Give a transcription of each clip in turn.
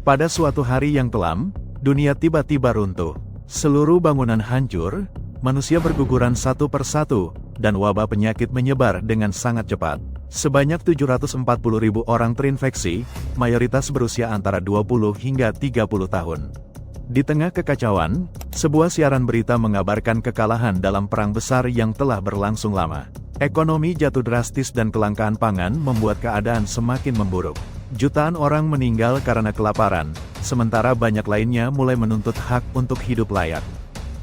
Pada suatu hari yang kelam, dunia tiba-tiba runtuh. Seluruh bangunan hancur, manusia berguguran satu persatu, dan wabah penyakit menyebar dengan sangat cepat. Sebanyak 740.000 orang terinfeksi, mayoritas berusia antara 20 hingga 30 tahun. Di tengah kekacauan, sebuah siaran berita mengabarkan kekalahan dalam perang besar yang telah berlangsung lama. Ekonomi jatuh drastis dan kelangkaan pangan membuat keadaan semakin memburuk. Jutaan orang meninggal karena kelaparan, sementara banyak lainnya mulai menuntut hak untuk hidup layak.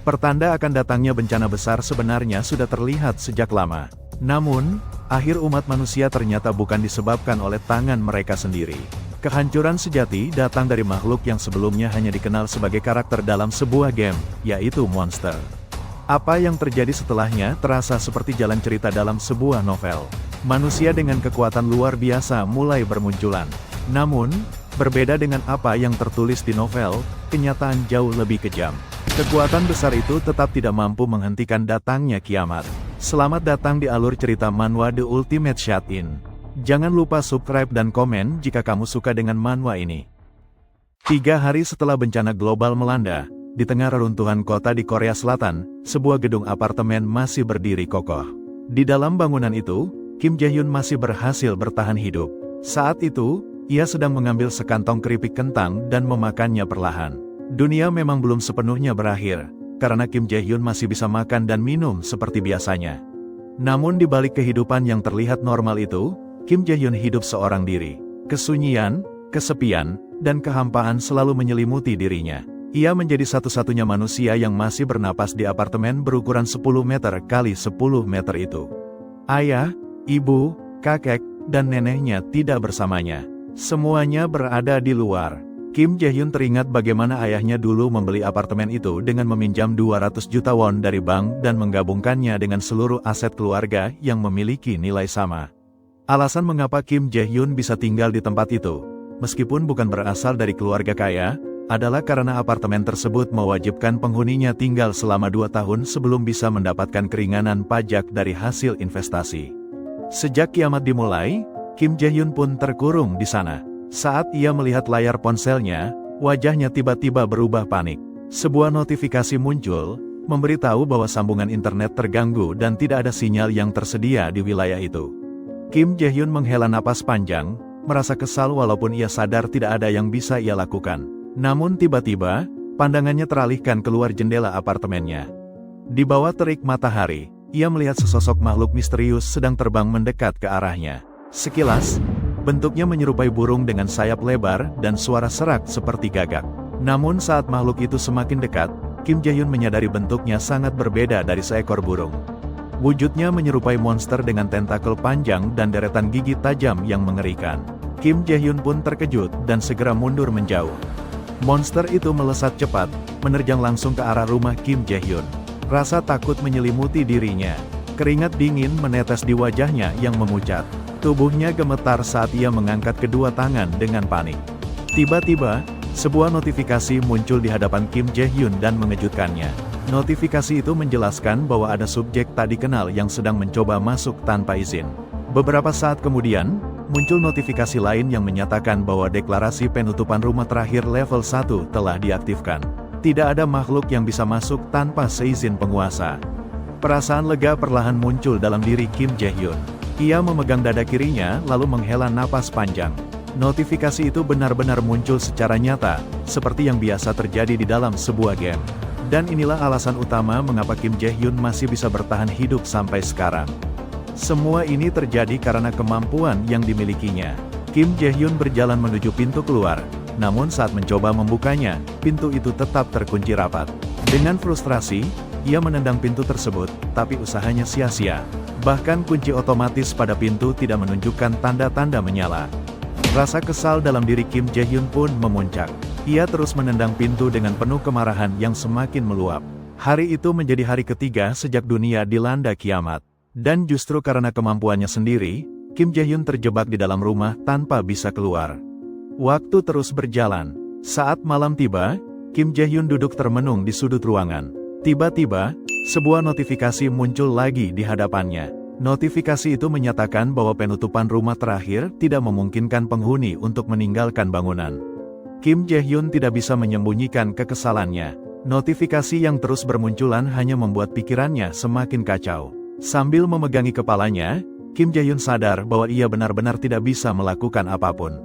Pertanda akan datangnya bencana besar sebenarnya sudah terlihat sejak lama. Namun, akhir umat manusia ternyata bukan disebabkan oleh tangan mereka sendiri. Kehancuran sejati datang dari makhluk yang sebelumnya hanya dikenal sebagai karakter dalam sebuah game, yaitu monster. Apa yang terjadi setelahnya terasa seperti jalan cerita dalam sebuah novel. Manusia dengan kekuatan luar biasa mulai bermunculan. Namun, berbeda dengan apa yang tertulis di novel, kenyataan jauh lebih kejam. Kekuatan besar itu tetap tidak mampu menghentikan datangnya kiamat. Selamat datang di alur cerita manhwa The Ultimate Shut-in. Jangan lupa subscribe dan komen jika kamu suka dengan manhwa ini. 3 hari setelah bencana global melanda, di tengah reruntuhan kota di Korea Selatan, sebuah gedung apartemen masih berdiri kokoh. Di dalam bangunan itu, Kim Jae-hyun masih berhasil bertahan hidup. Saat itu, ia sedang mengambil sekantong keripik kentang dan memakannya perlahan. Dunia memang belum sepenuhnya berakhir, karena Kim Jae-hyun masih bisa makan dan minum seperti biasanya. Namun di balik kehidupan yang terlihat normal itu, Kim Jae-hyun hidup seorang diri. Kesunyian, kesepian, dan kehampaan selalu menyelimuti dirinya. Ia menjadi satu-satunya manusia yang masih bernapas di apartemen berukuran 10 meter kali 10 meter itu. Ayah, ibu, kakek, dan neneknya tidak bersamanya. Semuanya berada di luar. Kim Jae-hyun teringat bagaimana ayahnya dulu membeli apartemen itu dengan meminjam 200 juta won dari bank dan menggabungkannya dengan seluruh aset keluarga yang memiliki nilai sama. Alasan mengapa Kim Jae-hyun bisa tinggal di tempat itu, meskipun bukan berasal dari keluarga kaya, adalah karena apartemen tersebut mewajibkan penghuninya tinggal selama 2 tahun sebelum bisa mendapatkan keringanan pajak dari hasil investasi. Sejak kiamat dimulai, Kim Jae-hyun pun terkurung di sana. Saat ia melihat layar ponselnya, wajahnya tiba-tiba berubah panik. Sebuah notifikasi muncul, memberitahu bahwa sambungan internet terganggu dan tidak ada sinyal yang tersedia di wilayah itu. Kim Jae-hyun menghela napas panjang, merasa kesal walaupun ia sadar tidak ada yang bisa ia lakukan. Namun tiba-tiba, pandangannya teralihkan keluar jendela apartemennya. Di bawah terik matahari, ia melihat sesosok makhluk misterius sedang terbang mendekat ke arahnya. Sekilas, bentuknya menyerupai burung dengan sayap lebar dan suara serak seperti gagak. Namun saat makhluk itu semakin dekat, Kim Jae-hyun menyadari bentuknya sangat berbeda dari seekor burung. Wujudnya menyerupai monster dengan tentakel panjang dan deretan gigi tajam yang mengerikan. Kim Jae-hyun pun terkejut dan segera mundur menjauh. Monster itu melesat cepat, menerjang langsung ke arah rumah Kim Jae-hyun. Rasa takut menyelimuti dirinya. Keringat dingin menetes di wajahnya yang memucat. Tubuhnya gemetar saat ia mengangkat kedua tangan dengan panik. Tiba-tiba, sebuah notifikasi muncul di hadapan Kim Jae-hyun dan mengejutkannya. Notifikasi itu menjelaskan bahwa ada subjek tak dikenal yang sedang mencoba masuk tanpa izin. Beberapa saat kemudian, muncul notifikasi lain yang menyatakan bahwa deklarasi penutupan rumah terakhir level 1 telah diaktifkan. Tidak ada makhluk yang bisa masuk tanpa seizin penguasa. Perasaan lega perlahan muncul dalam diri Kim Jae-hyun. Ia memegang dada kirinya lalu menghela napas panjang. Notifikasi itu benar-benar muncul secara nyata, seperti yang biasa terjadi di dalam sebuah game. Dan inilah alasan utama mengapa Kim Jae-hyun masih bisa bertahan hidup sampai sekarang. Semua ini terjadi karena kemampuan yang dimilikinya. Kim Jae-hyun berjalan menuju pintu keluar, namun saat mencoba membukanya, pintu itu tetap terkunci rapat. Dengan frustrasi, ia menendang pintu tersebut, tapi usahanya sia-sia. Bahkan kunci otomatis pada pintu tidak menunjukkan tanda-tanda menyala. Rasa kesal dalam diri Kim Jae-hyun pun memuncak. Ia terus menendang pintu dengan penuh kemarahan yang semakin meluap. Hari itu menjadi hari ketiga sejak dunia dilanda kiamat. Dan justru karena kemampuannya sendiri, Kim Jae-hyun terjebak di dalam rumah tanpa bisa keluar. Waktu terus berjalan. Saat malam tiba, Kim Jae-hyun duduk termenung di sudut ruangan. Tiba-tiba, sebuah notifikasi muncul lagi di hadapannya. Notifikasi itu menyatakan bahwa penutupan rumah terakhir tidak memungkinkan penghuni untuk meninggalkan bangunan. Kim Jae-hyun tidak bisa menyembunyikan kekesalannya. Notifikasi yang terus bermunculan hanya membuat pikirannya semakin kacau. Sambil memegangi kepalanya, Kim Jae-hyun sadar bahwa ia benar-benar tidak bisa melakukan apapun.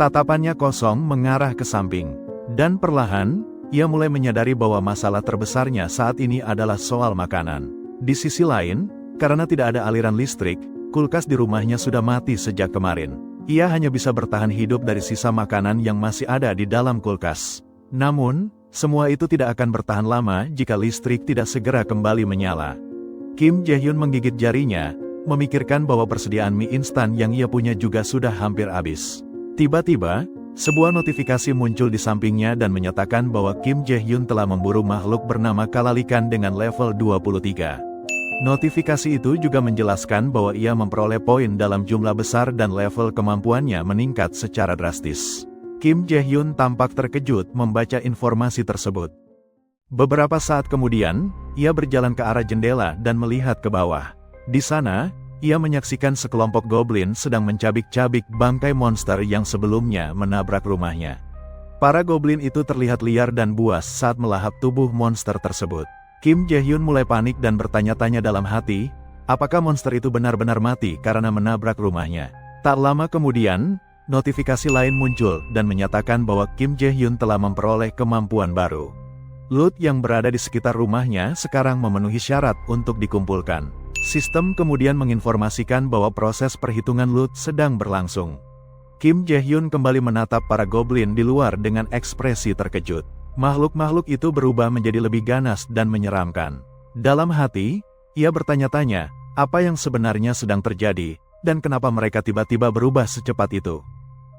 Tatapannya kosong mengarah ke samping. Dan perlahan, ia mulai menyadari bahwa masalah terbesarnya saat ini adalah soal makanan. Di sisi lain, karena tidak ada aliran listrik, kulkas di rumahnya sudah mati sejak kemarin. Ia hanya bisa bertahan hidup dari sisa makanan yang masih ada di dalam kulkas. Namun, semua itu tidak akan bertahan lama jika listrik tidak segera kembali menyala. Kim Jae-hyun menggigit jarinya, memikirkan bahwa persediaan mie instan yang ia punya juga sudah hampir habis. Tiba-tiba, sebuah notifikasi muncul di sampingnya dan menyatakan bahwa Kim Jae-hyun telah memburu makhluk bernama kalalikan dengan level 23. Notifikasi itu juga menjelaskan bahwa ia memperoleh poin dalam jumlah besar dan level kemampuannya meningkat secara drastis. Kim Jae-hyun tampak terkejut membaca informasi tersebut. Beberapa saat kemudian, ia berjalan ke arah jendela dan melihat ke bawah. Di sana, ia menyaksikan sekelompok goblin sedang mencabik-cabik bangkai monster yang sebelumnya menabrak rumahnya. Para goblin itu terlihat liar dan buas saat melahap tubuh monster tersebut. Kim Jae-hyun mulai panik dan bertanya-tanya dalam hati, apakah monster itu benar-benar mati karena menabrak rumahnya. Tak lama kemudian, notifikasi lain muncul dan menyatakan bahwa Kim Jae-hyun telah memperoleh kemampuan baru. Loot yang berada di sekitar rumahnya sekarang memenuhi syarat untuk dikumpulkan. Sistem kemudian menginformasikan bahwa proses perhitungan loot sedang berlangsung. Kim Jae-hyun kembali menatap para goblin di luar dengan ekspresi terkejut. Makhluk-makhluk itu berubah menjadi lebih ganas dan menyeramkan. Dalam hati, ia bertanya-tanya, apa yang sebenarnya sedang terjadi, dan kenapa mereka tiba-tiba berubah secepat itu.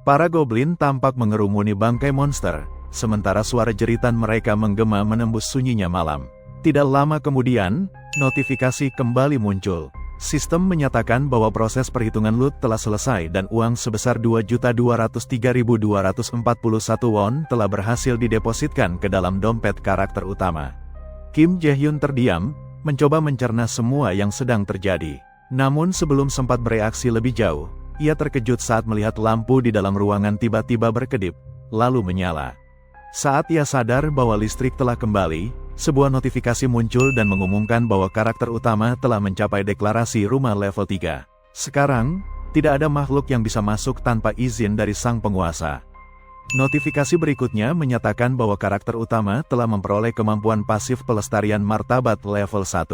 Para goblin tampak mengerumuni bangkai monster, sementara suara jeritan mereka menggema menembus sunyinya malam. Tidak lama kemudian, notifikasi kembali muncul. Sistem menyatakan bahwa proses perhitungan loot telah selesai dan uang sebesar 2.203.241 won telah berhasil didepositkan ke dalam dompet karakter utama. Kim Jae-hyun terdiam, mencoba mencerna semua yang sedang terjadi. Namun sebelum sempat bereaksi lebih jauh, ia terkejut saat melihat lampu di dalam ruangan tiba-tiba berkedip, lalu menyala. Saat ia sadar bahwa listrik telah kembali, sebuah notifikasi muncul dan mengumumkan bahwa karakter utama telah mencapai deklarasi rumah level 3. Sekarang, tidak ada makhluk yang bisa masuk tanpa izin dari sang penguasa. Notifikasi berikutnya menyatakan bahwa karakter utama telah memperoleh kemampuan pasif pelestarian martabat level 1.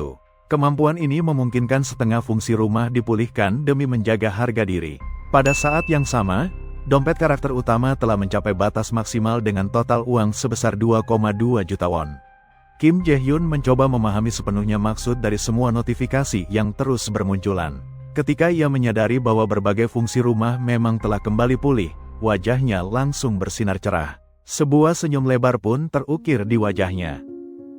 Kemampuan ini memungkinkan setengah fungsi rumah dipulihkan demi menjaga harga diri. Pada saat yang sama, dompet karakter utama telah mencapai batas maksimal dengan total uang sebesar 2,2 juta won. Kim Jae-hyun mencoba memahami sepenuhnya maksud dari semua notifikasi yang terus bermunculan. Ketika ia menyadari bahwa berbagai fungsi rumah memang telah kembali pulih, wajahnya langsung bersinar cerah. Sebuah senyum lebar pun terukir di wajahnya.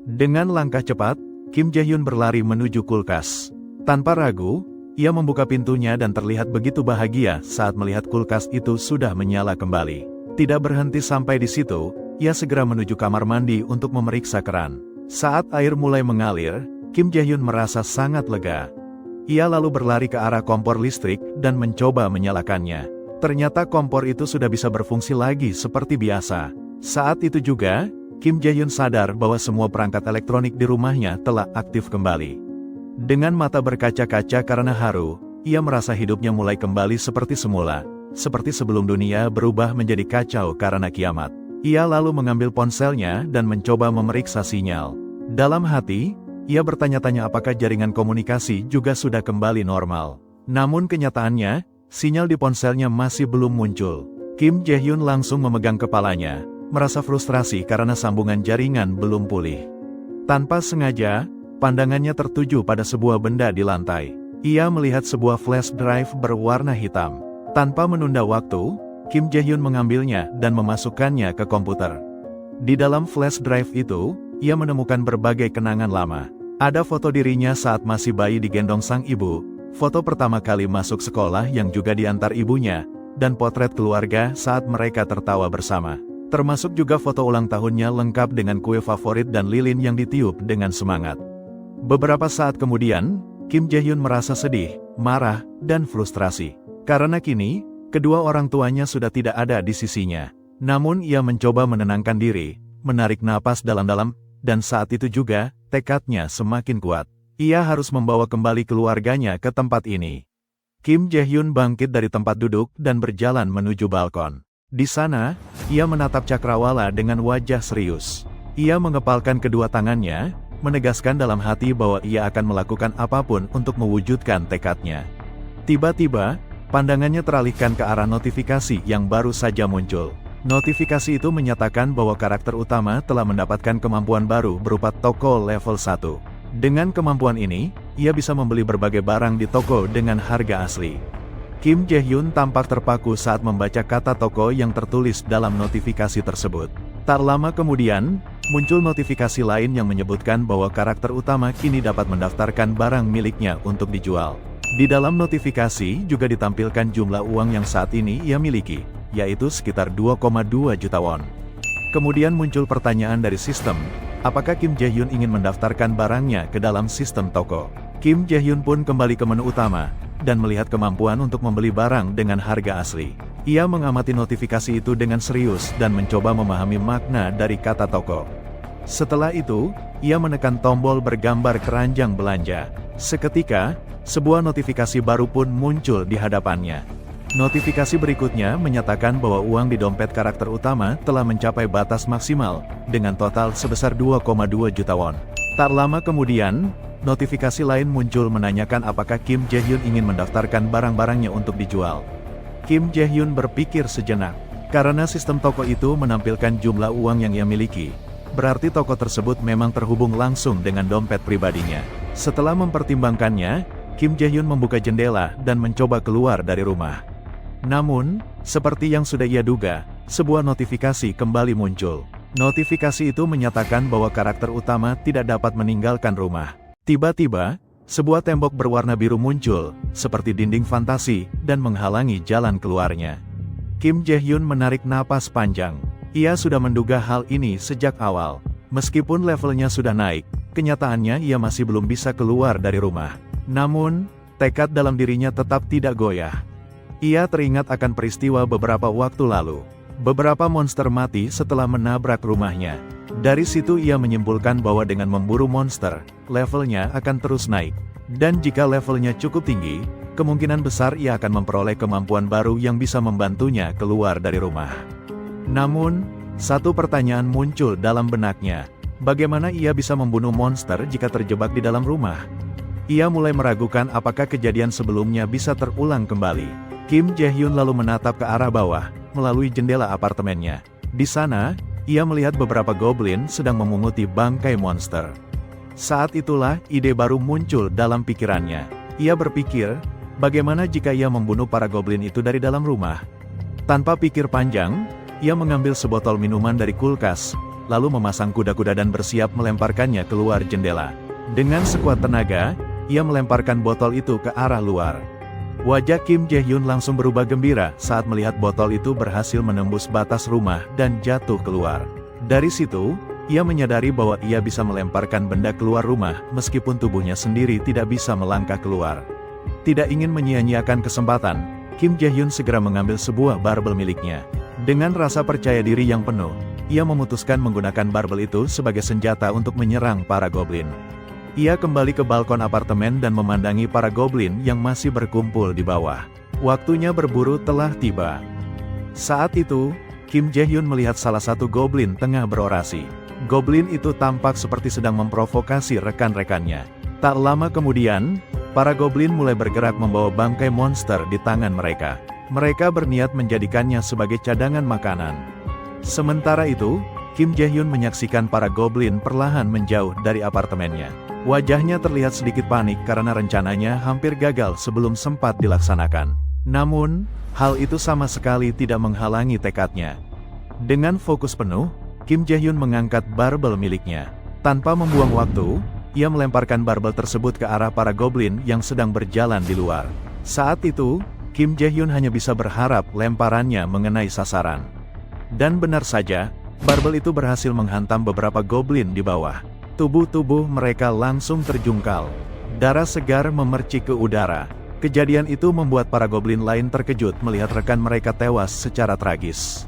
Dengan langkah cepat, Kim Jae-hyun berlari menuju kulkas. Tanpa ragu, ia membuka pintunya dan terlihat begitu bahagia saat melihat kulkas itu sudah menyala kembali. Tidak berhenti sampai di situ, ia segera menuju kamar mandi untuk memeriksa keran. Saat air mulai mengalir, Kim Jae-hyun merasa sangat lega. Ia lalu berlari ke arah kompor listrik dan mencoba menyalakannya. Ternyata kompor itu sudah bisa berfungsi lagi seperti biasa. Saat itu juga, Kim Jae-hyun sadar bahwa semua perangkat elektronik di rumahnya telah aktif kembali. Dengan mata berkaca-kaca karena haru, ia merasa hidupnya mulai kembali seperti semula, seperti sebelum dunia berubah menjadi kacau karena kiamat. Ia lalu mengambil ponselnya dan mencoba memeriksa sinyal. Dalam hati, ia bertanya-tanya apakah jaringan komunikasi juga sudah kembali normal. Namun kenyataannya, sinyal di ponselnya masih belum muncul. Kim Jae-hyun langsung memegang kepalanya, merasa frustrasi karena sambungan jaringan belum pulih. Tanpa sengaja, pandangannya tertuju pada sebuah benda di lantai. Ia melihat sebuah flash drive berwarna hitam. Tanpa menunda waktu, Kim Jae-hyun mengambilnya dan memasukkannya ke komputer. Di dalam flash drive itu, ia menemukan berbagai kenangan lama. Ada foto dirinya saat masih bayi digendong sang ibu, foto pertama kali masuk sekolah yang juga diantar ibunya, dan potret keluarga saat mereka tertawa bersama. Termasuk juga foto ulang tahunnya lengkap dengan kue favorit dan lilin yang ditiup dengan semangat. Beberapa saat kemudian, Kim Jae-hyun merasa sedih, marah, dan frustrasi. Karena kini, kedua orang tuanya sudah tidak ada di sisinya. Namun ia mencoba menenangkan diri, menarik napas dalam-dalam, dan saat itu juga, tekadnya semakin kuat. Ia harus membawa kembali keluarganya ke tempat ini. Kim Jae-hyun bangkit dari tempat duduk dan berjalan menuju balkon. Di sana, ia menatap cakrawala dengan wajah serius. Ia mengepalkan kedua tangannya, menegaskan dalam hati bahwa ia akan melakukan apapun untuk mewujudkan tekadnya. Tiba-tiba, pandangannya teralihkan ke arah notifikasi yang baru saja muncul. Notifikasi itu menyatakan bahwa karakter utama telah mendapatkan kemampuan baru berupa toko level 1. Dengan kemampuan ini, ia bisa membeli berbagai barang di toko dengan harga asli. Kim Jae-hyun tampak terpaku saat membaca kata toko yang tertulis dalam notifikasi tersebut. Tak lama kemudian, muncul notifikasi lain yang menyebutkan bahwa karakter utama kini dapat mendaftarkan barang miliknya untuk dijual. Di dalam notifikasi juga ditampilkan jumlah uang yang saat ini ia miliki, yaitu sekitar 2,2 juta won. Kemudian muncul pertanyaan dari sistem, apakah Kim Jae-hyun ingin mendaftarkan barangnya ke dalam sistem toko? Kim Jae-hyun pun kembali ke menu utama, dan melihat kemampuan untuk membeli barang dengan harga asli. Ia mengamati notifikasi itu dengan serius dan mencoba memahami makna dari kata toko. Setelah itu, ia menekan tombol bergambar keranjang belanja. Seketika, sebuah notifikasi baru pun muncul di hadapannya. Notifikasi berikutnya menyatakan bahwa uang di dompet karakter utama telah mencapai batas maksimal, dengan total sebesar 2,2 juta won. Tak lama kemudian, notifikasi lain muncul menanyakan apakah Kim Jae-hyun ingin mendaftarkan barang-barangnya untuk dijual. Kim Jae-hyun berpikir sejenak, karena sistem toko itu menampilkan jumlah uang yang ia miliki. Berarti toko tersebut memang terhubung langsung dengan dompet pribadinya. Setelah mempertimbangkannya, Kim Jae-hyun membuka jendela dan mencoba keluar dari rumah. Namun, seperti yang sudah ia duga, sebuah notifikasi kembali muncul. Notifikasi itu menyatakan bahwa karakter utama tidak dapat meninggalkan rumah. Tiba-tiba, sebuah tembok berwarna biru muncul, seperti dinding fantasi, dan menghalangi jalan keluarnya. Kim Jae-hyun menarik napas panjang. Ia sudah menduga hal ini sejak awal. Meskipun levelnya sudah naik, kenyataannya ia masih belum bisa keluar dari rumah. Namun, tekad dalam dirinya tetap tidak goyah. Ia teringat akan peristiwa beberapa waktu lalu. Beberapa monster mati setelah menabrak rumahnya. Dari situ ia menyimpulkan bahwa dengan memburu monster, levelnya akan terus naik. Dan jika levelnya cukup tinggi, kemungkinan besar ia akan memperoleh kemampuan baru yang bisa membantunya keluar dari rumah. Namun, satu pertanyaan muncul dalam benaknya. Bagaimana ia bisa membunuh monster jika terjebak di dalam rumah? Ia mulai meragukan apakah kejadian sebelumnya bisa terulang kembali. Kim Jae-hyun lalu menatap ke arah bawah, melalui jendela apartemennya. Di sana, ia melihat beberapa goblin sedang memunguti bangkai monster. Saat itulah ide baru muncul dalam pikirannya. Ia berpikir, bagaimana jika ia membunuh para goblin itu dari dalam rumah? Tanpa pikir panjang, ia mengambil sebotol minuman dari kulkas, lalu memasang kuda-kuda dan bersiap melemparkannya keluar jendela. Dengan sekuat tenaga, ia melemparkan botol itu ke arah luar. Wajah Kim Jae-hyun langsung berubah gembira saat melihat botol itu berhasil menembus batas rumah dan jatuh keluar. Dari situ, ia menyadari bahwa ia bisa melemparkan benda keluar rumah meskipun tubuhnya sendiri tidak bisa melangkah keluar. Tidak ingin menyia-nyiakan kesempatan, Kim Jae-hyun segera mengambil sebuah barbel miliknya. Dengan rasa percaya diri yang penuh, ia memutuskan menggunakan barbel itu sebagai senjata untuk menyerang para goblin. Ia kembali ke balkon apartemen dan memandangi para goblin yang masih berkumpul di bawah. Waktunya berburu telah tiba. Saat itu, Kim Jae-hyun melihat salah satu goblin tengah berorasi. Goblin itu tampak seperti sedang memprovokasi rekan-rekannya. Tak lama kemudian, para goblin mulai bergerak membawa bangkai monster di tangan mereka. Mereka berniat menjadikannya sebagai cadangan makanan. Sementara itu, Kim Jae-hyun menyaksikan para goblin perlahan menjauh dari apartemennya. Wajahnya terlihat sedikit panik karena rencananya hampir gagal sebelum sempat dilaksanakan. Namun, hal itu sama sekali tidak menghalangi tekadnya. Dengan fokus penuh, Kim Jae-hyun mengangkat barbel miliknya. Tanpa membuang waktu, ia melemparkan barbel tersebut ke arah para goblin yang sedang berjalan di luar. Saat itu, Kim Jae-hyun hanya bisa berharap lemparannya mengenai sasaran. Dan benar saja, barbel itu berhasil menghantam beberapa goblin di bawah. Tubuh-tubuh mereka langsung terjungkal. Darah segar memercik ke udara. Kejadian itu membuat para goblin lain terkejut melihat rekan mereka tewas secara tragis.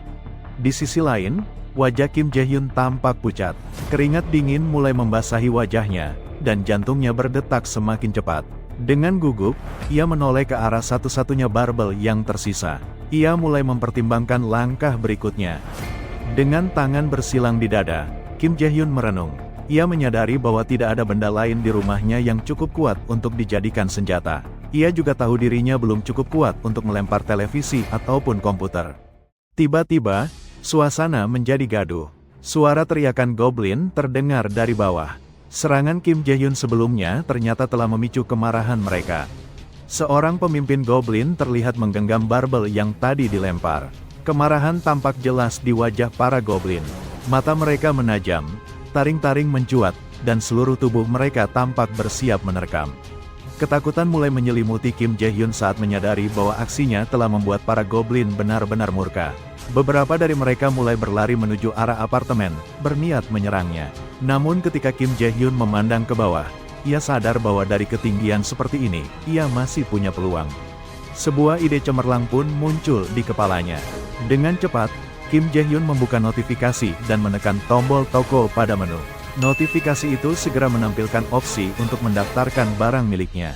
Di sisi lain, wajah Kim Jae-hyun tampak pucat. Keringat dingin mulai membasahi wajahnya, dan jantungnya berdetak semakin cepat. Dengan gugup, ia menoleh ke arah satu-satunya barbel yang tersisa. Ia mulai mempertimbangkan langkah berikutnya. Dengan tangan bersilang di dada, Kim Jae-hyun merenung. Ia menyadari bahwa tidak ada benda lain di rumahnya yang cukup kuat untuk dijadikan senjata. Ia juga tahu dirinya belum cukup kuat untuk melempar televisi ataupun komputer. Tiba-tiba, suasana menjadi gaduh. Suara teriakan goblin terdengar dari bawah. Serangan Kim Jae-hyun sebelumnya ternyata telah memicu kemarahan mereka. Seorang pemimpin goblin terlihat menggenggam barbel yang tadi dilempar. Kemarahan tampak jelas di wajah para goblin. Mata mereka menajam, taring-taring mencuat, dan seluruh tubuh mereka tampak bersiap menerkam. Ketakutan mulai menyelimuti Kim Jae-hyun saat menyadari bahwa aksinya telah membuat para goblin benar-benar murka. Beberapa dari mereka mulai berlari menuju arah apartemen, berniat menyerangnya. Namun ketika Kim Jae-hyun memandang ke bawah, ia sadar bahwa dari ketinggian seperti ini, ia masih punya peluang. Sebuah ide cemerlang pun muncul di kepalanya. Dengan cepat, Kim Jae-hyun membuka notifikasi dan menekan tombol toko pada menu. Notifikasi itu segera menampilkan opsi untuk mendaftarkan barang miliknya.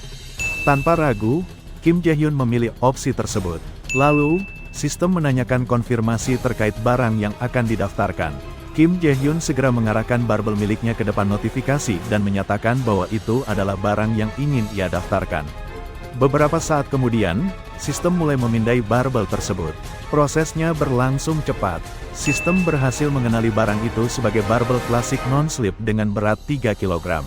Tanpa ragu, Kim Jae-hyun memilih opsi tersebut. Lalu, sistem menanyakan konfirmasi terkait barang yang akan didaftarkan. Kim Jae-hyun segera mengarahkan barbel miliknya ke depan notifikasi dan menyatakan bahwa itu adalah barang yang ingin ia daftarkan. Beberapa saat kemudian, sistem mulai memindai barbel tersebut. Prosesnya berlangsung cepat. Sistem berhasil mengenali barang itu sebagai barbel klasik non-slip dengan berat 3 kg.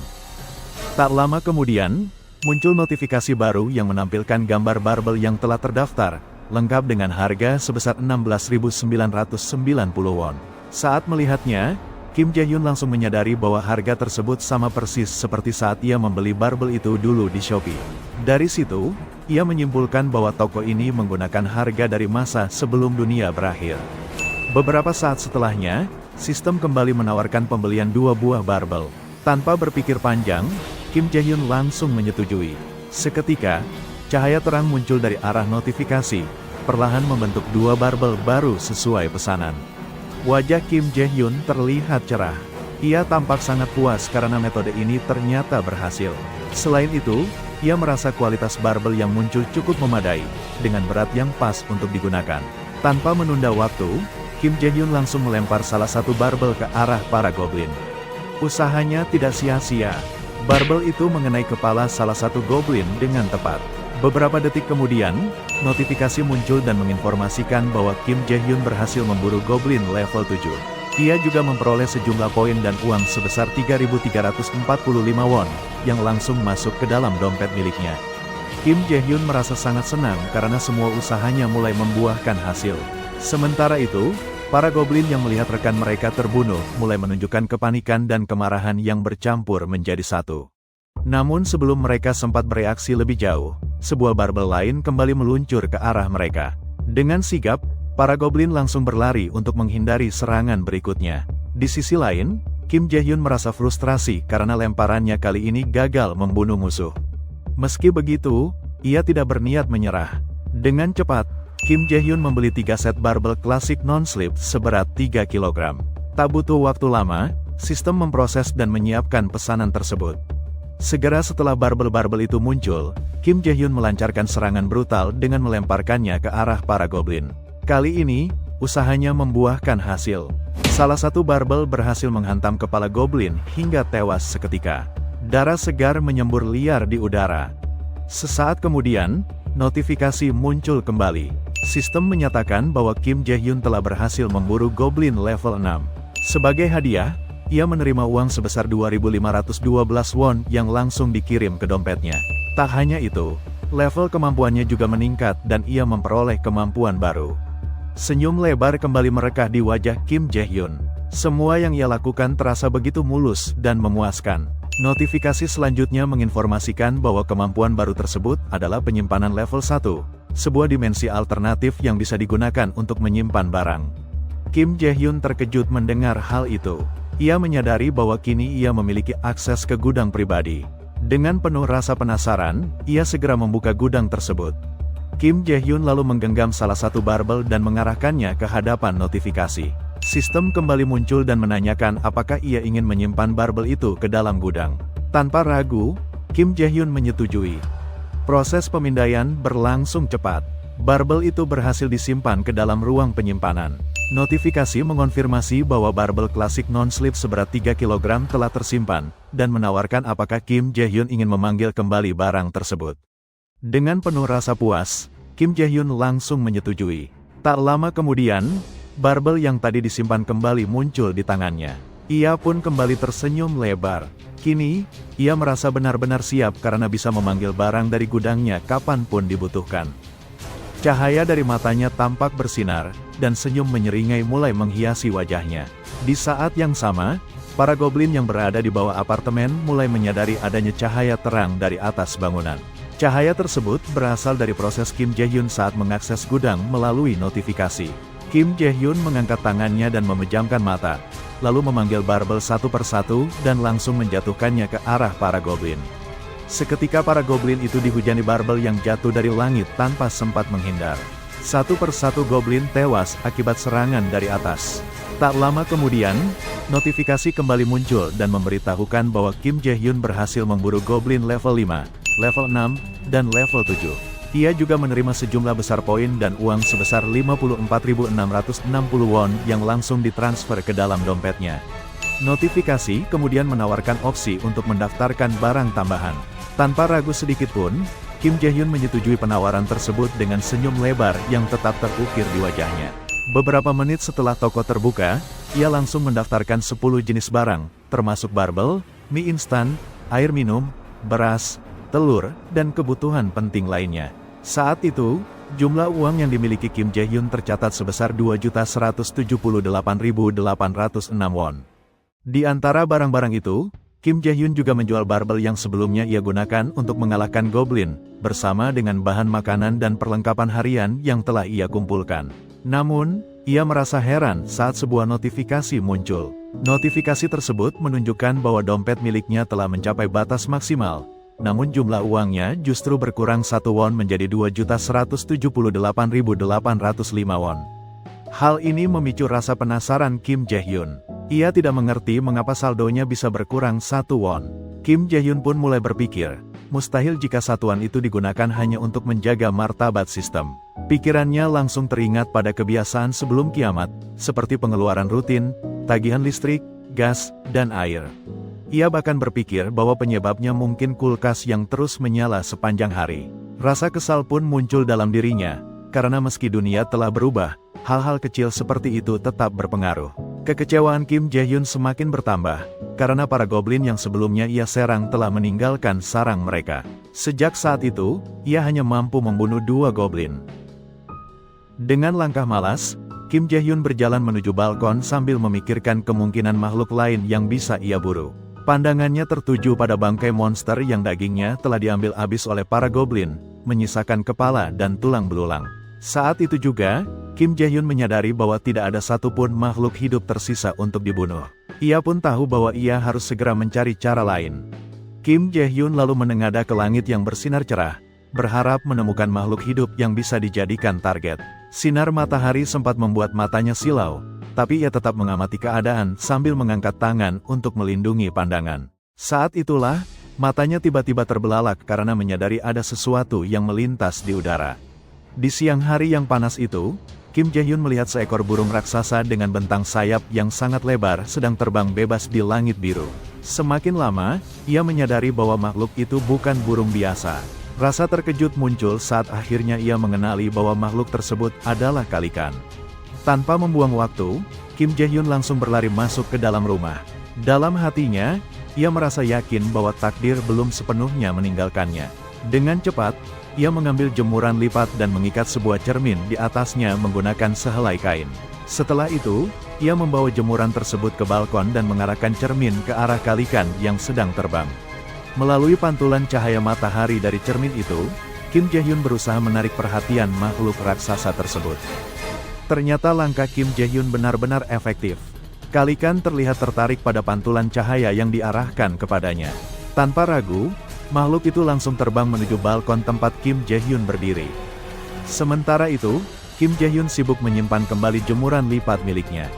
Tak lama kemudian, muncul notifikasi baru yang menampilkan gambar barbel yang telah terdaftar, lengkap dengan harga sebesar 16.990 won. Saat melihatnya, Kim Jae-hyun langsung menyadari bahwa harga tersebut sama persis seperti saat ia membeli barbel itu dulu di Shopee. Dari situ, ia menyimpulkan bahwa toko ini menggunakan harga dari masa sebelum dunia berakhir. Beberapa saat setelahnya, sistem kembali menawarkan pembelian 2 buah barbel. Tanpa berpikir panjang, Kim Jae-hyun langsung menyetujui. Seketika, cahaya terang muncul dari arah notifikasi, perlahan membentuk 2 barbel baru sesuai pesanan. Wajah Kim Jae-hyun terlihat cerah. Ia tampak sangat puas karena metode ini ternyata berhasil. Selain itu, ia merasa kualitas barbel yang muncul cukup memadai, dengan berat yang pas untuk digunakan. Tanpa menunda waktu, Kim Jae-hyun langsung melempar salah satu barbel ke arah para goblin. Usahanya tidak sia-sia. Barbel itu mengenai kepala salah satu goblin dengan tepat. Beberapa detik kemudian, notifikasi muncul dan menginformasikan bahwa Kim Jae-hyun berhasil memburu goblin level 7. Ia juga memperoleh sejumlah poin dan uang sebesar 3.345 won, yang langsung masuk ke dalam dompet miliknya. Kim Jae-hyun merasa sangat senang karena semua usahanya mulai membuahkan hasil. Sementara itu, para goblin yang melihat rekan mereka terbunuh mulai menunjukkan kepanikan dan kemarahan yang bercampur menjadi satu. Namun sebelum mereka sempat bereaksi lebih jauh, sebuah barbel lain kembali meluncur ke arah mereka. Dengan sigap, para goblin langsung berlari untuk menghindari serangan berikutnya. Di sisi lain, Kim Jae-hyun merasa frustrasi karena lemparannya kali ini gagal membunuh musuh. Meski begitu, ia tidak berniat menyerah. Dengan cepat, Kim Jae-hyun membeli 3 set barbel klasik non-slip seberat 3 kg. Tak butuh waktu lama, sistem memproses dan menyiapkan pesanan tersebut. Segera setelah barbel-barbel itu muncul, Kim Jae-hyun melancarkan serangan brutal dengan melemparkannya ke arah para goblin. Kali ini, usahanya membuahkan hasil. Salah satu barbel berhasil menghantam kepala goblin hingga tewas seketika. Darah segar menyembur liar di udara. Sesaat kemudian, notifikasi muncul kembali. Sistem menyatakan bahwa Kim Jae-hyun telah berhasil memburu goblin level 6. Sebagai hadiah, ia menerima uang sebesar 2.512 won yang langsung dikirim ke dompetnya. Tak hanya itu, level kemampuannya juga meningkat dan ia memperoleh kemampuan baru. Senyum lebar kembali merekah di wajah Kim Jae-hyun. Semua yang ia lakukan terasa begitu mulus dan memuaskan. Notifikasi selanjutnya menginformasikan bahwa kemampuan baru tersebut adalah penyimpanan level 1, sebuah dimensi alternatif yang bisa digunakan untuk menyimpan barang. Kim Jae-hyun terkejut mendengar hal itu. Ia menyadari bahwa kini ia memiliki akses ke gudang pribadi. Dengan penuh rasa penasaran, ia segera membuka gudang tersebut. Kim Jae-hyun lalu menggenggam salah satu barbel dan mengarahkannya ke hadapan notifikasi. Sistem kembali muncul dan menanyakan apakah ia ingin menyimpan barbel itu ke dalam gudang. Tanpa ragu, Kim Jae-hyun menyetujui. Proses pemindaian berlangsung cepat. Barbel itu berhasil disimpan ke dalam ruang penyimpanan. Notifikasi mengonfirmasi bahwa barbel klasik non-slip seberat 3 kg telah tersimpan, dan menawarkan apakah Kim Jae-hyun ingin memanggil kembali barang tersebut. Dengan penuh rasa puas, Kim Jae-hyun langsung menyetujui. Tak lama kemudian, barbel yang tadi disimpan kembali muncul di tangannya. Ia pun kembali tersenyum lebar. Kini, ia merasa benar-benar siap karena bisa memanggil barang dari gudangnya kapanpun dibutuhkan. Cahaya dari matanya tampak bersinar, dan senyum menyeringai mulai menghiasi wajahnya. Di saat yang sama, para goblin yang berada di bawah apartemen mulai menyadari adanya cahaya terang dari atas bangunan. Cahaya tersebut berasal dari proses Kim Jae-hyun saat mengakses gudang melalui notifikasi. Kim Jae-hyun mengangkat tangannya dan memejamkan mata, lalu memanggil barbel satu persatu dan langsung menjatuhkannya ke arah para goblin. Seketika para goblin itu dihujani barbel yang jatuh dari langit tanpa sempat menghindar. Satu persatu goblin tewas akibat serangan dari atas. Tak lama kemudian, notifikasi kembali muncul dan memberitahukan bahwa Kim Jae-hyun berhasil memburu goblin level 5, level 6, dan level 7. Ia juga menerima sejumlah besar poin dan uang sebesar 54.660 won yang langsung ditransfer ke dalam dompetnya. Notifikasi kemudian menawarkan opsi untuk mendaftarkan barang tambahan. Tanpa ragu sedikitpun, Kim Jae-hyun menyetujui penawaran tersebut dengan senyum lebar yang tetap terukir di wajahnya. Beberapa menit setelah toko terbuka, ia langsung mendaftarkan 10 jenis barang, termasuk barbel, mie instan, air minum, beras, telur, dan kebutuhan penting lainnya. Saat itu, jumlah uang yang dimiliki Kim Jae-hyun tercatat sebesar 2.178.806 won. Di antara barang-barang itu, Kim Jae-hyun juga menjual barbel yang sebelumnya ia gunakan untuk mengalahkan goblin, bersama dengan bahan makanan dan perlengkapan harian yang telah ia kumpulkan. Namun, ia merasa heran saat sebuah notifikasi muncul. Notifikasi tersebut menunjukkan bahwa dompet miliknya telah mencapai batas maksimal, namun jumlah uangnya justru berkurang 1 won menjadi 2.178.805 won. Hal ini memicu rasa penasaran Kim Jae-hyun. Ia tidak mengerti mengapa saldonya bisa berkurang 1 won. Kim Jae-hyun pun mulai berpikir, mustahil jika satuan itu digunakan hanya untuk menjaga martabat sistem. Pikirannya langsung teringat pada kebiasaan sebelum kiamat, seperti pengeluaran rutin, tagihan listrik, gas, dan air. Ia bahkan berpikir bahwa penyebabnya mungkin kulkas yang terus menyala sepanjang hari. Rasa kesal pun muncul dalam dirinya, karena meski dunia telah berubah, hal-hal kecil seperti itu tetap berpengaruh. Kekecewaan Kim Jae-hyun semakin bertambah, karena para goblin yang sebelumnya ia serang telah meninggalkan sarang mereka. Sejak saat itu, ia hanya mampu membunuh 2 goblin. Dengan langkah malas, Kim Jae-hyun berjalan menuju balkon sambil memikirkan kemungkinan makhluk lain yang bisa ia buru. Pandangannya tertuju pada bangkai monster yang dagingnya telah diambil habis oleh para goblin, menyisakan kepala dan tulang belulang. Saat itu juga, Kim Jae-hyun menyadari bahwa tidak ada satupun makhluk hidup tersisa untuk dibunuh. Ia pun tahu bahwa ia harus segera mencari cara lain. Kim Jae-hyun lalu menengadah ke langit yang bersinar cerah, berharap menemukan makhluk hidup yang bisa dijadikan target. Sinar matahari sempat membuat matanya silau, tapi ia tetap mengamati keadaan sambil mengangkat tangan untuk melindungi pandangan. Saat itulah, matanya tiba-tiba terbelalak karena menyadari ada sesuatu yang melintas di udara. Di siang hari yang panas itu, Kim Jae-hyun melihat seekor burung raksasa dengan bentang sayap yang sangat lebar sedang terbang bebas di langit biru. Semakin lama, ia menyadari bahwa makhluk itu bukan burung biasa. Rasa terkejut muncul saat akhirnya ia mengenali bahwa makhluk tersebut adalah kalikan. Tanpa membuang waktu, Kim Jae-hyun langsung berlari masuk ke dalam rumah. Dalam hatinya, ia merasa yakin bahwa takdir belum sepenuhnya meninggalkannya. Dengan cepat, ia mengambil jemuran lipat dan mengikat sebuah cermin di atasnya menggunakan sehelai kain. Setelah itu, ia membawa jemuran tersebut ke balkon dan mengarahkan cermin ke arah kalikan yang sedang terbang. Melalui pantulan cahaya matahari dari cermin itu, Kim Jae-hyun berusaha menarik perhatian makhluk raksasa tersebut. Ternyata langkah Kim Jae-hyun benar-benar efektif. Kalikan terlihat tertarik pada pantulan cahaya yang diarahkan kepadanya. Tanpa ragu, makhluk itu langsung terbang menuju balkon tempat Kim Jae-hyun berdiri. Sementara itu, Kim Jae-hyun sibuk menyimpan kembali jemuran lipat miliknya.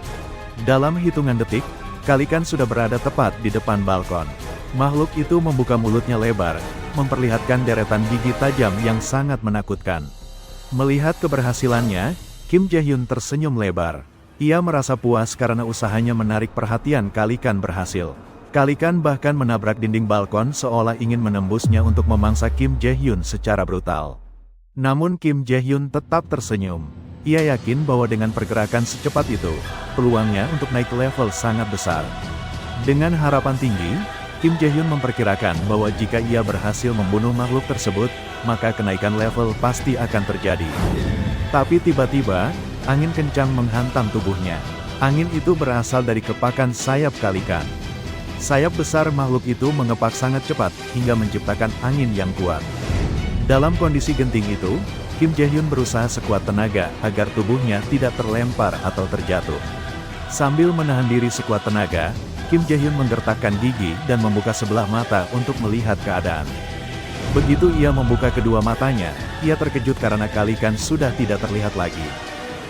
Dalam hitungan detik, Kalikan sudah berada tepat di depan balkon. Makhluk itu membuka mulutnya lebar, memperlihatkan deretan gigi tajam yang sangat menakutkan. Melihat keberhasilannya, Kim Jae-hyun tersenyum lebar. Ia merasa puas karena usahanya menarik perhatian Kalikan berhasil. Kalikan bahkan menabrak dinding balkon seolah ingin menembusnya untuk memangsa Kim Jae-hyun secara brutal. Namun Kim Jae-hyun tetap tersenyum. Ia yakin bahwa dengan pergerakan secepat itu, peluangnya untuk naik level sangat besar. Dengan harapan tinggi, Kim Jae-hyun memperkirakan bahwa jika ia berhasil membunuh makhluk tersebut, maka kenaikan level pasti akan terjadi. Tapi tiba-tiba, angin kencang menghantam tubuhnya. Angin itu berasal dari kepakan sayap Kalikan. Sayap besar makhluk itu mengepak sangat cepat hingga menciptakan angin yang kuat. Dalam kondisi genting itu, Kim Jae-hyun berusaha sekuat tenaga agar tubuhnya tidak terlempar atau terjatuh. Sambil menahan diri sekuat tenaga, Kim Jae-hyun menggertakkan gigi dan membuka sebelah mata untuk melihat keadaan. Begitu ia membuka kedua matanya, ia terkejut karena Kalikan sudah tidak terlihat lagi.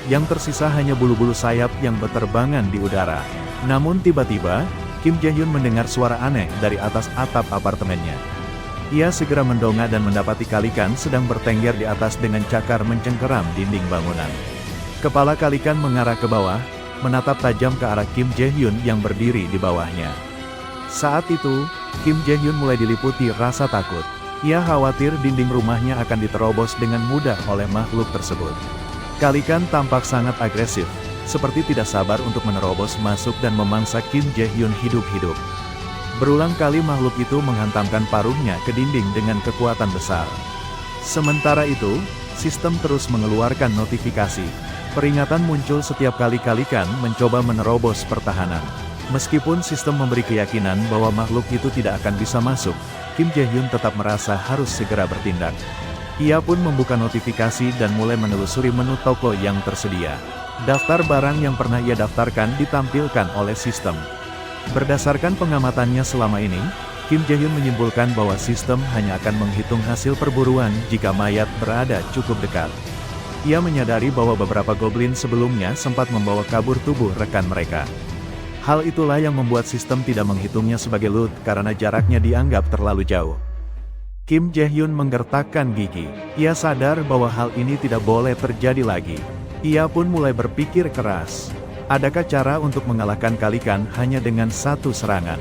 Yang tersisa hanya bulu-bulu sayap yang berterbangan di udara. Namun tiba-tiba, Kim Jae-hyun mendengar suara aneh dari atas atap apartemennya. Ia segera mendongak dan mendapati Kalikan sedang bertengger di atas dengan cakar mencengkeram dinding bangunan. Kepala Kalikan mengarah ke bawah, menatap tajam ke arah Kim Jae-hyun yang berdiri di bawahnya. Saat itu, Kim Jae-hyun mulai diliputi rasa takut. Ia khawatir dinding rumahnya akan diterobos dengan mudah oleh makhluk tersebut. Kalikan tampak sangat agresif, seperti tidak sabar untuk menerobos masuk dan memangsa Kim Jae-hyun hidup-hidup. Berulang kali makhluk itu menghantamkan paruhnya ke dinding dengan kekuatan besar. Sementara itu, sistem terus mengeluarkan notifikasi. Peringatan muncul setiap kali Kalikan mencoba menerobos pertahanan. Meskipun sistem memberi keyakinan bahwa makhluk itu tidak akan bisa masuk, Kim Jae-hyun tetap merasa harus segera bertindak. Ia pun membuka notifikasi dan mulai menelusuri menu toko yang tersedia. Daftar barang yang pernah ia daftarkan ditampilkan oleh sistem. Berdasarkan pengamatannya selama ini, Kim Jae-hyun menyimpulkan bahwa sistem hanya akan menghitung hasil perburuan jika mayat berada cukup dekat. Ia menyadari bahwa beberapa goblin sebelumnya sempat membawa kabur tubuh rekan mereka. Hal itulah yang membuat sistem tidak menghitungnya sebagai loot karena jaraknya dianggap terlalu jauh. Kim Jae-hyun menggertakkan gigi. Ia sadar bahwa hal ini tidak boleh terjadi lagi. Ia pun mulai berpikir keras. Adakah cara untuk mengalahkan Kalikan hanya dengan satu serangan?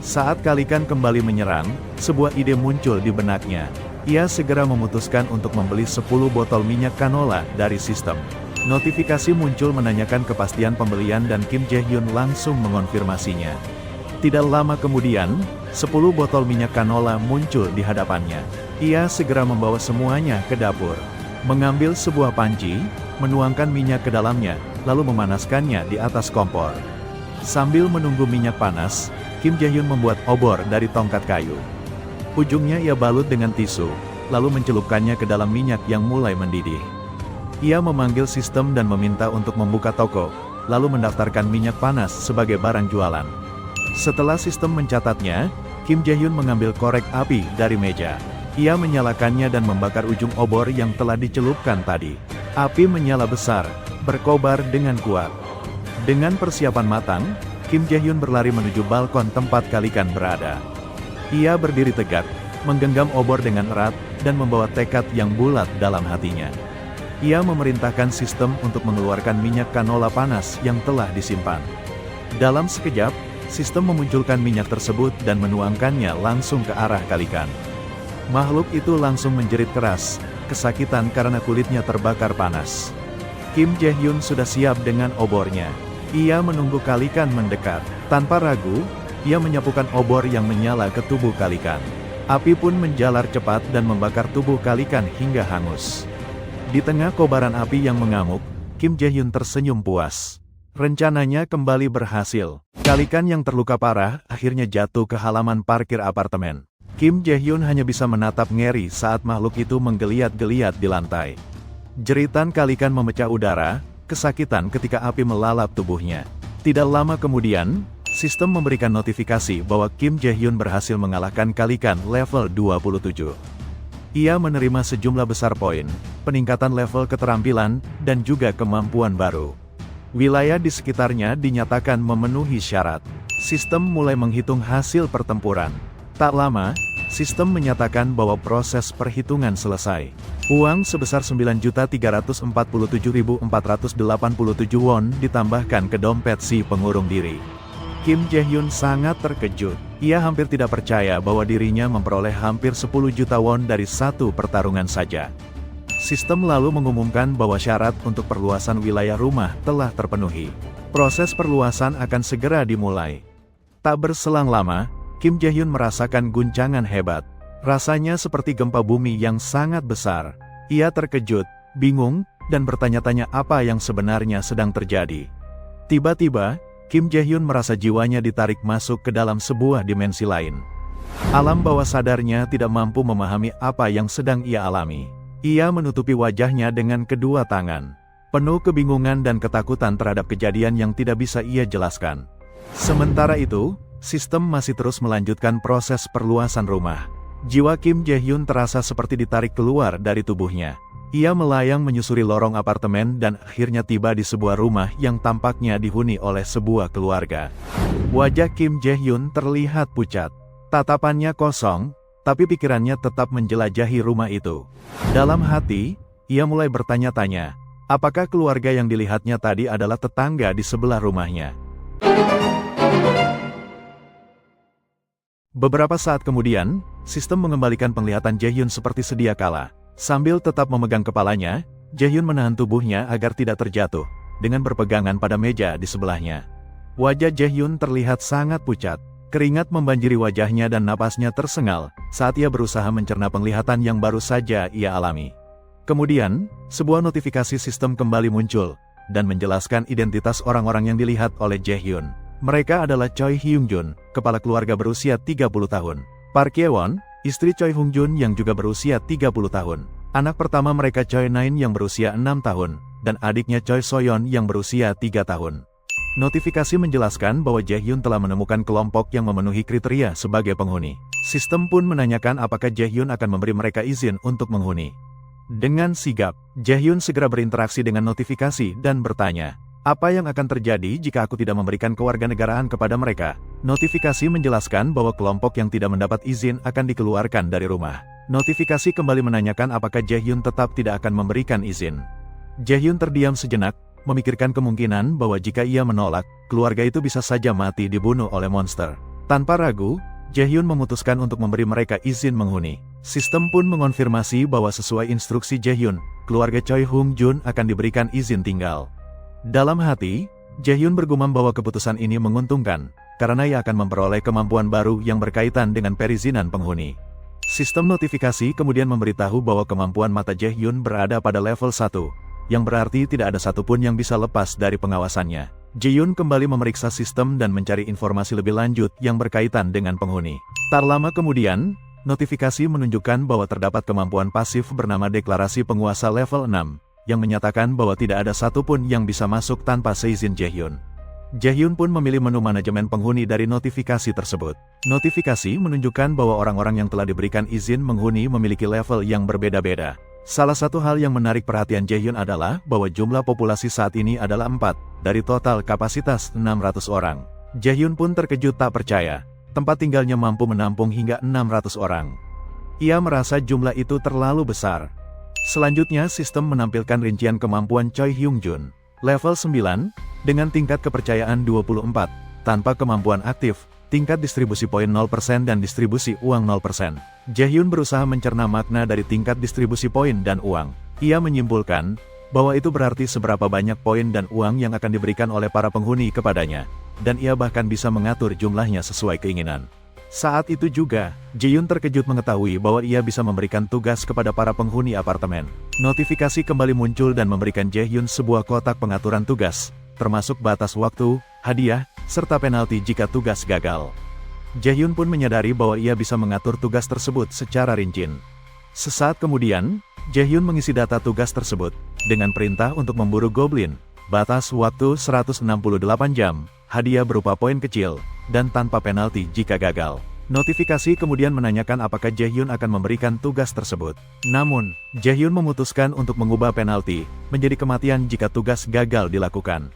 Saat Kalikan kembali menyerang, sebuah ide muncul di benaknya. Ia segera memutuskan untuk membeli 10 botol minyak canola dari sistem. Notifikasi muncul menanyakan kepastian pembelian dan Kim Jae-hyun langsung mengonfirmasinya. Tidak lama kemudian, 10 botol minyak canola muncul di hadapannya. Ia segera membawa semuanya ke dapur. Mengambil sebuah panci, menuangkan minyak ke dalamnya, lalu memanaskannya di atas kompor. Sambil menunggu minyak panas, Kim Jae-hyun membuat obor dari tongkat kayu. Ujungnya ia balut dengan tisu, lalu mencelupkannya ke dalam minyak yang mulai mendidih. Ia memanggil sistem dan meminta untuk membuka toko, lalu mendaftarkan minyak panas sebagai barang jualan. Setelah sistem mencatatnya, Kim Jae-hyun mengambil korek api dari meja. Ia menyalakannya dan membakar ujung obor yang telah dicelupkan tadi. Api menyala besar, berkobar dengan kuat. Dengan persiapan matang, Kim Jae-hyun berlari menuju balkon tempat Kalikan berada. Ia berdiri tegak, menggenggam obor dengan erat, dan membawa tekad yang bulat dalam hatinya. Ia memerintahkan sistem untuk mengeluarkan minyak canola panas yang telah disimpan. Dalam sekejap, sistem memunculkan minyak tersebut dan menuangkannya langsung ke arah Kalikan. Makhluk itu langsung menjerit keras, kesakitan karena kulitnya terbakar panas. Kim Jae-hyun sudah siap dengan obornya. Ia menunggu Kalikan mendekat. Tanpa ragu, ia menyapukan obor yang menyala ke tubuh Kalikan. Api pun menjalar cepat dan membakar tubuh Kalikan hingga hangus. Di tengah kobaran api yang mengamuk, Kim Jae-hyun tersenyum puas. Rencananya kembali berhasil. Kalikan yang terluka parah akhirnya jatuh ke halaman parkir apartemen. Kim Jae-hyun hanya bisa menatap ngeri saat makhluk itu menggeliat-geliat di lantai. Jeritan Kalikan memecah udara, kesakitan ketika api melalap tubuhnya. Tidak lama kemudian, sistem memberikan notifikasi bahwa Kim Jae-hyun berhasil mengalahkan Kalikan level 27. Ia menerima sejumlah besar poin, peningkatan level keterampilan, dan juga kemampuan baru. Wilayah di sekitarnya dinyatakan memenuhi syarat. Sistem mulai menghitung hasil pertempuran. Tak lama, sistem menyatakan bahwa proses perhitungan selesai. Uang sebesar 9.347.487 won ditambahkan ke dompet si pengurung diri. Kim Jae-hyun sangat terkejut. Ia hampir tidak percaya bahwa dirinya memperoleh hampir 10 juta won dari satu pertarungan saja. Sistem lalu mengumumkan bahwa syarat untuk perluasan wilayah rumah telah terpenuhi. Proses perluasan akan segera dimulai. Tak berselang lama, Kim Jae-hyun merasakan guncangan hebat. Rasanya seperti gempa bumi yang sangat besar. Ia terkejut, bingung, dan bertanya-tanya apa yang sebenarnya sedang terjadi. Tiba-tiba, Kim Jae-hyun merasa jiwanya ditarik masuk ke dalam sebuah dimensi lain. Alam bawah sadarnya tidak mampu memahami apa yang sedang ia alami. Ia menutupi wajahnya dengan kedua tangan, penuh kebingungan dan ketakutan terhadap kejadian yang tidak bisa ia jelaskan. Sementara itu, sistem masih terus melanjutkan proses perluasan rumah. Jiwa Kim Jae-hyun terasa seperti ditarik keluar dari tubuhnya. Ia melayang menyusuri lorong apartemen dan akhirnya tiba di sebuah rumah yang tampaknya dihuni oleh sebuah keluarga. Wajah Kim Jae-hyun terlihat pucat. Tatapannya kosong, tapi pikirannya tetap menjelajahi rumah itu. Dalam hati, ia mulai bertanya-tanya, apakah keluarga yang dilihatnya tadi adalah tetangga di sebelah rumahnya. Beberapa saat kemudian, sistem mengembalikan penglihatan Jae-hyun seperti sedia kala. Sambil tetap memegang kepalanya, Jae-hyun menahan tubuhnya agar tidak terjatuh, dengan berpegangan pada meja di sebelahnya. Wajah Jae-hyun terlihat sangat pucat. Keringat membanjiri wajahnya dan napasnya tersengal, saat ia berusaha mencerna penglihatan yang baru saja ia alami. Kemudian, sebuah notifikasi sistem kembali muncul, dan menjelaskan identitas orang-orang yang dilihat oleh Jae-hyun. Mereka adalah Choi Hyung-jun, kepala keluarga berusia 30 tahun. Park Ye-won, istri Choi Hung-jun yang juga berusia 30 tahun. Anak pertama mereka Choi Nain yang berusia 6 tahun, dan adiknya Choi Soyeon yang berusia 3 tahun. Notifikasi menjelaskan bahwa Jae-hyun telah menemukan kelompok yang memenuhi kriteria sebagai penghuni. Sistem pun menanyakan apakah Jae-hyun akan memberi mereka izin untuk menghuni. Dengan sigap, Jae-hyun segera berinteraksi dengan notifikasi dan bertanya, apa yang akan terjadi jika aku tidak memberikan kewarganegaraan kepada mereka? Notifikasi menjelaskan bahwa kelompok yang tidak mendapat izin akan dikeluarkan dari rumah. Notifikasi kembali menanyakan apakah Jae-hyun tetap tidak akan memberikan izin. Jae-hyun terdiam sejenak, memikirkan kemungkinan bahwa jika ia menolak, keluarga itu bisa saja mati dibunuh oleh monster. Tanpa ragu, Jae-hyun memutuskan untuk memberi mereka izin menghuni. Sistem pun mengonfirmasi bahwa sesuai instruksi Jae-hyun, keluarga Choi Hung-jun akan diberikan izin tinggal. Dalam hati, Jae-hyun bergumam bahwa keputusan ini menguntungkan, karena ia akan memperoleh kemampuan baru yang berkaitan dengan perizinan penghuni. Sistem notifikasi kemudian memberitahu bahwa kemampuan mata Jae-hyun berada pada level 1, yang berarti tidak ada satupun yang bisa lepas dari pengawasannya. Jae-hyun kembali memeriksa sistem dan mencari informasi lebih lanjut yang berkaitan dengan penghuni. Tak lama kemudian, notifikasi menunjukkan bahwa terdapat kemampuan pasif bernama Deklarasi Penguasa level 6, yang menyatakan bahwa tidak ada satupun yang bisa masuk tanpa seizin Jae-hyun. Jae-hyun pun memilih menu manajemen penghuni dari notifikasi tersebut. Notifikasi menunjukkan bahwa orang-orang yang telah diberikan izin menghuni memiliki level yang berbeda-beda. Salah satu hal yang menarik perhatian Jae-hyun adalah bahwa jumlah populasi saat ini adalah 4, dari total kapasitas 600 orang. Jae-hyun pun terkejut tak percaya, tempat tinggalnya mampu menampung hingga 600 orang. Ia merasa jumlah itu terlalu besar. Selanjutnya sistem menampilkan rincian kemampuan Choi Hyung-jun. Level 9, dengan tingkat kepercayaan 24, tanpa kemampuan aktif, tingkat distribusi poin 0% dan distribusi uang 0%. Jae-hyun berusaha mencerna makna dari tingkat distribusi poin dan uang. Ia menyimpulkan, bahwa itu berarti seberapa banyak poin dan uang yang akan diberikan oleh para penghuni kepadanya, dan ia bahkan bisa mengatur jumlahnya sesuai keinginan. Saat itu juga, Jae-hyun terkejut mengetahui bahwa ia bisa memberikan tugas kepada para penghuni apartemen. Notifikasi kembali muncul dan memberikan Jae-hyun sebuah kotak pengaturan tugas, termasuk batas waktu, hadiah, serta penalti jika tugas gagal. Jae-hyun pun menyadari bahwa ia bisa mengatur tugas tersebut secara rinci. Sesaat kemudian, Jae-hyun mengisi data tugas tersebut, dengan perintah untuk memburu goblin, batas waktu 168 jam, hadiah berupa poin kecil, dan tanpa penalti jika gagal. Notifikasi kemudian menanyakan apakah Jaehyun akan memberikan tugas tersebut. Namun, Jaehyun memutuskan untuk mengubah penalti menjadi kematian jika tugas gagal dilakukan.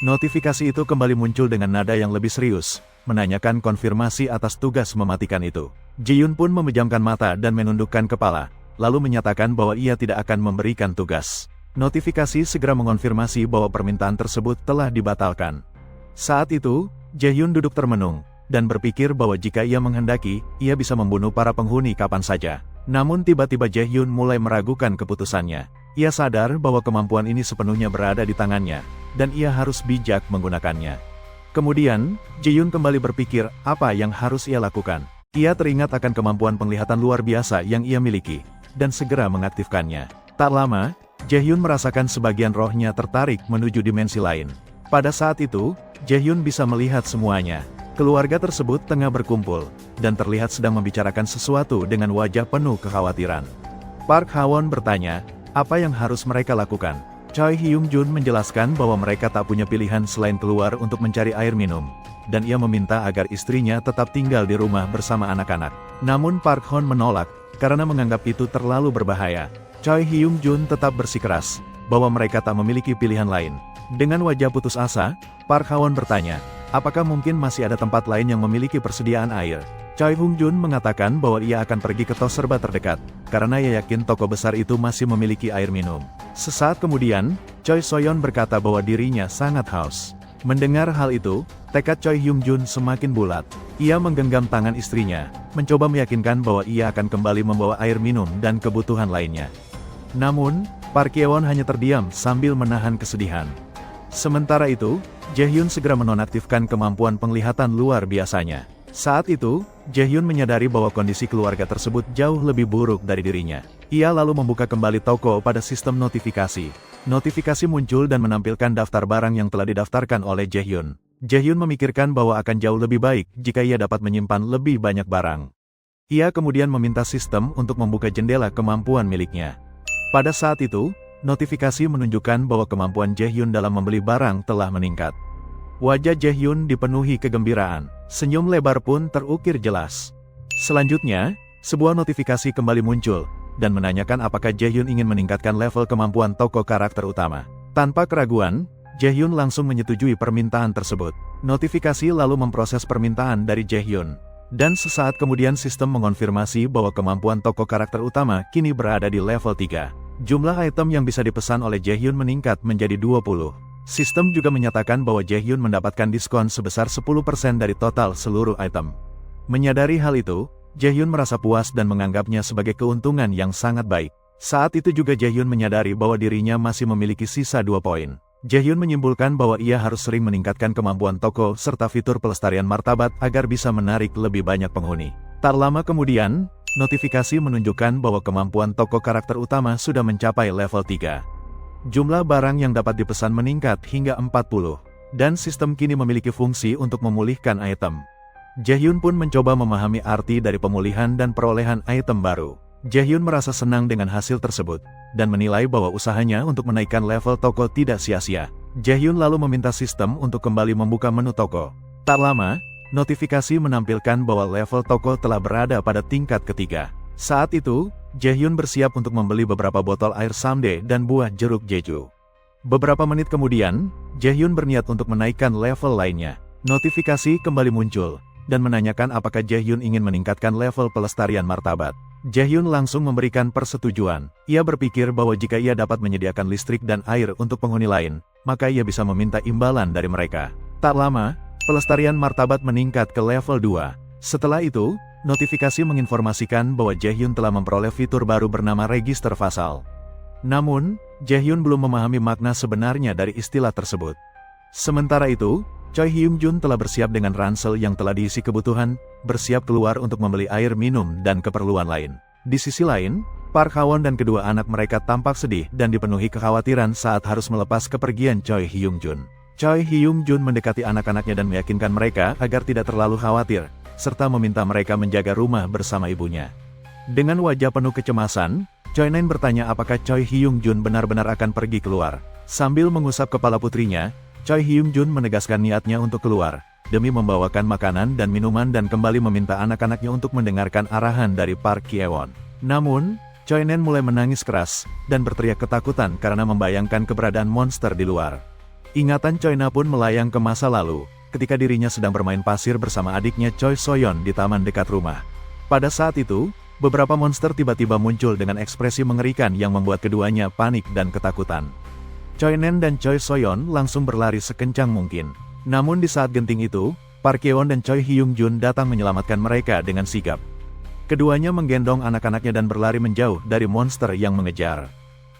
Notifikasi itu kembali muncul dengan nada yang lebih serius, menanyakan konfirmasi atas tugas mematikan itu. Jaehyun pun memejamkan mata dan menundukkan kepala, lalu menyatakan bahwa ia tidak akan memberikan tugas. Notifikasi segera mengonfirmasi bahwa permintaan tersebut telah dibatalkan. Saat itu, Jaehyun duduk termenung, dan berpikir bahwa jika ia menghendaki, ia bisa membunuh para penghuni kapan saja. Namun tiba-tiba Jaehyun mulai meragukan keputusannya. Ia sadar bahwa kemampuan ini sepenuhnya berada di tangannya, dan ia harus bijak menggunakannya. Kemudian, Jaehyun kembali berpikir apa yang harus ia lakukan. Ia teringat akan kemampuan penglihatan luar biasa yang ia miliki, dan segera mengaktifkannya. Tak lama, Jaehyun merasakan sebagian rohnya tertarik menuju dimensi lain. Pada saat itu, Jaehyun bisa melihat semuanya. Keluarga tersebut tengah berkumpul, dan terlihat sedang membicarakan sesuatu dengan wajah penuh kekhawatiran. Park Ha-won bertanya, apa yang harus mereka lakukan? Choi Hyung-jun menjelaskan bahwa mereka tak punya pilihan selain keluar untuk mencari air minum, dan ia meminta agar istrinya tetap tinggal di rumah bersama anak-anak. Namun Park Hon menolak, karena menganggap itu terlalu berbahaya. Choi Hyung-jun tetap bersikeras, bahwa mereka tak memiliki pilihan lain. Dengan wajah putus asa, Park Ha-won bertanya, apakah mungkin masih ada tempat lain yang memiliki persediaan air? Choi Hyung-jun mengatakan bahwa ia akan pergi ke toko serba terdekat, karena ia yakin toko besar itu masih memiliki air minum. Sesaat kemudian, Choi So-yeon berkata bahwa dirinya sangat haus. Mendengar hal itu, tekad Choi Hyung-jun semakin bulat. Ia menggenggam tangan istrinya, mencoba meyakinkan bahwa ia akan kembali membawa air minum dan kebutuhan lainnya. Namun, Park Ye-won hanya terdiam sambil menahan kesedihan. Sementara itu, Jaehyun segera menonaktifkan kemampuan penglihatan luar biasanya. Saat itu, Jaehyun menyadari bahwa kondisi keluarga tersebut jauh lebih buruk dari dirinya. Ia lalu membuka kembali toko pada sistem notifikasi. Notifikasi muncul dan menampilkan daftar barang yang telah didaftarkan oleh Jaehyun. Jaehyun memikirkan bahwa akan jauh lebih baik jika ia dapat menyimpan lebih banyak barang. Ia kemudian meminta sistem untuk membuka jendela kemampuan miliknya. Pada saat itu, notifikasi menunjukkan bahwa kemampuan Jaehyun dalam membeli barang telah meningkat. Wajah Jaehyun dipenuhi kegembiraan, senyum lebar pun terukir jelas. Selanjutnya, sebuah notifikasi kembali muncul, dan menanyakan apakah Jaehyun ingin meningkatkan level kemampuan tokoh karakter utama. Tanpa keraguan, Jaehyun langsung menyetujui permintaan tersebut. Notifikasi lalu memproses permintaan dari Jaehyun. Dan sesaat kemudian sistem mengonfirmasi bahwa kemampuan tokoh karakter utama kini berada di level 3. Jumlah item yang bisa dipesan oleh Jaehyun meningkat menjadi 20. Sistem juga menyatakan bahwa Jaehyun mendapatkan diskon sebesar 10% dari total seluruh item. Menyadari hal itu, Jaehyun merasa puas dan menganggapnya sebagai keuntungan yang sangat baik. Saat itu juga Jaehyun menyadari bahwa dirinya masih memiliki sisa 2 poin. Jaehyun menyimpulkan bahwa ia harus sering meningkatkan kemampuan toko serta fitur pelestarian martabat agar bisa menarik lebih banyak penghuni. Tak lama kemudian, notifikasi menunjukkan bahwa kemampuan tokoh karakter utama sudah mencapai level 3. Jumlah barang yang dapat dipesan meningkat hingga 40, dan sistem kini memiliki fungsi untuk memulihkan item. Jaehyun pun mencoba memahami arti dari pemulihan dan perolehan item baru. Jaehyun merasa senang dengan hasil tersebut, dan menilai bahwa usahanya untuk menaikkan level toko tidak sia-sia. Jaehyun lalu meminta sistem untuk kembali membuka menu toko. Tak lama, notifikasi menampilkan bahwa level toko telah berada pada tingkat ketiga. Saat itu, Jaehyun bersiap untuk membeli beberapa botol air samde dan buah jeruk jeju. Beberapa menit kemudian, Jaehyun berniat untuk menaikkan level lainnya. Notifikasi kembali muncul, dan menanyakan apakah Jaehyun ingin meningkatkan level pelestarian martabat. Jaehyun langsung memberikan persetujuan. Ia berpikir bahwa jika ia dapat menyediakan listrik dan air untuk penghuni lain, maka ia bisa meminta imbalan dari mereka. Tak lama, pelestarian martabat meningkat ke level 2. Setelah itu, notifikasi menginformasikan bahwa Jaehyun telah memperoleh fitur baru bernama Register Vasal. Namun, Jaehyun belum memahami makna sebenarnya dari istilah tersebut. Sementara itu, Choi Hyung-jun telah bersiap dengan ransel yang telah diisi kebutuhan, bersiap keluar untuk membeli air minum dan keperluan lain. Di sisi lain, Park Ha-won dan kedua anak mereka tampak sedih dan dipenuhi kekhawatiran saat harus melepas kepergian Choi Hyung-jun. Choi Hyung-jun mendekati anak-anaknya dan meyakinkan mereka agar tidak terlalu khawatir, serta meminta mereka menjaga rumah bersama ibunya. Dengan wajah penuh kecemasan, Choi Nain bertanya apakah Choi Hyung-jun benar-benar akan pergi keluar. Sambil mengusap kepala putrinya, Choi Hyung-jun menegaskan niatnya untuk keluar, demi membawakan makanan dan minuman dan kembali meminta anak-anaknya untuk mendengarkan arahan dari Park Hye-won. Namun, Choi Nen mulai menangis keras, dan berteriak ketakutan karena membayangkan keberadaan monster di luar. Ingatan Choi Na pun melayang ke masa lalu, ketika dirinya sedang bermain pasir bersama adiknya Choi So-yeon di taman dekat rumah. Pada saat itu, beberapa monster tiba-tiba muncul dengan ekspresi mengerikan yang membuat keduanya panik dan ketakutan. Choi Nen dan Choi So-yeon langsung berlari sekencang mungkin. Namun di saat genting itu, Park Hye-won dan Choi Hyung-jun datang menyelamatkan mereka dengan sigap. Keduanya menggendong anak-anaknya dan berlari menjauh dari monster yang mengejar.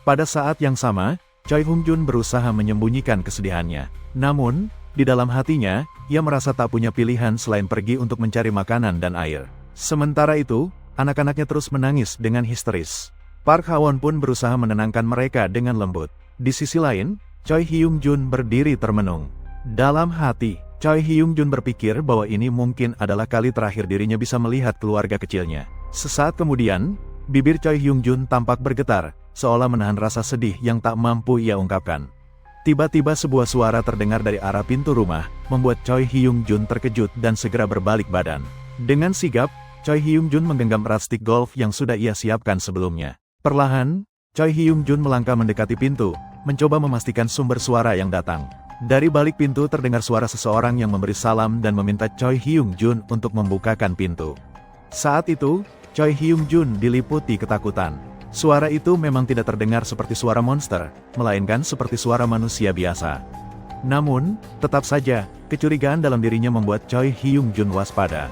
Pada saat yang sama, Choi Hyung-jun berusaha menyembunyikan kesedihannya. Namun, di dalam hatinya, ia merasa tak punya pilihan selain pergi untuk mencari makanan dan air. Sementara itu, anak-anaknya terus menangis dengan histeris. Park Ha-won pun berusaha menenangkan mereka dengan lembut. Di sisi lain, Choi Hyung-jun berdiri termenung. Dalam hati, Choi Hyung-jun berpikir bahwa ini mungkin adalah kali terakhir dirinya bisa melihat keluarga kecilnya. Sesaat kemudian, bibir Choi Hyung-jun tampak bergetar, seolah menahan rasa sedih yang tak mampu ia ungkapkan. Tiba-tiba sebuah suara terdengar dari arah pintu rumah, membuat Choi Hyung-jun terkejut dan segera berbalik badan. Dengan sigap, Choi Hyung-jun menggenggam erat stik golf yang sudah ia siapkan sebelumnya. Perlahan, Choi Hyung-jun melangkah mendekati pintu, mencoba memastikan sumber suara yang datang. Dari balik pintu terdengar suara seseorang yang memberi salam dan meminta Choi Hyung-jun untuk membukakan pintu. Saat itu, Choi Hyung-jun diliputi ketakutan. Suara itu memang tidak terdengar seperti suara monster, melainkan seperti suara manusia biasa. Namun, tetap saja, kecurigaan dalam dirinya membuat Choi Hyung-jun waspada.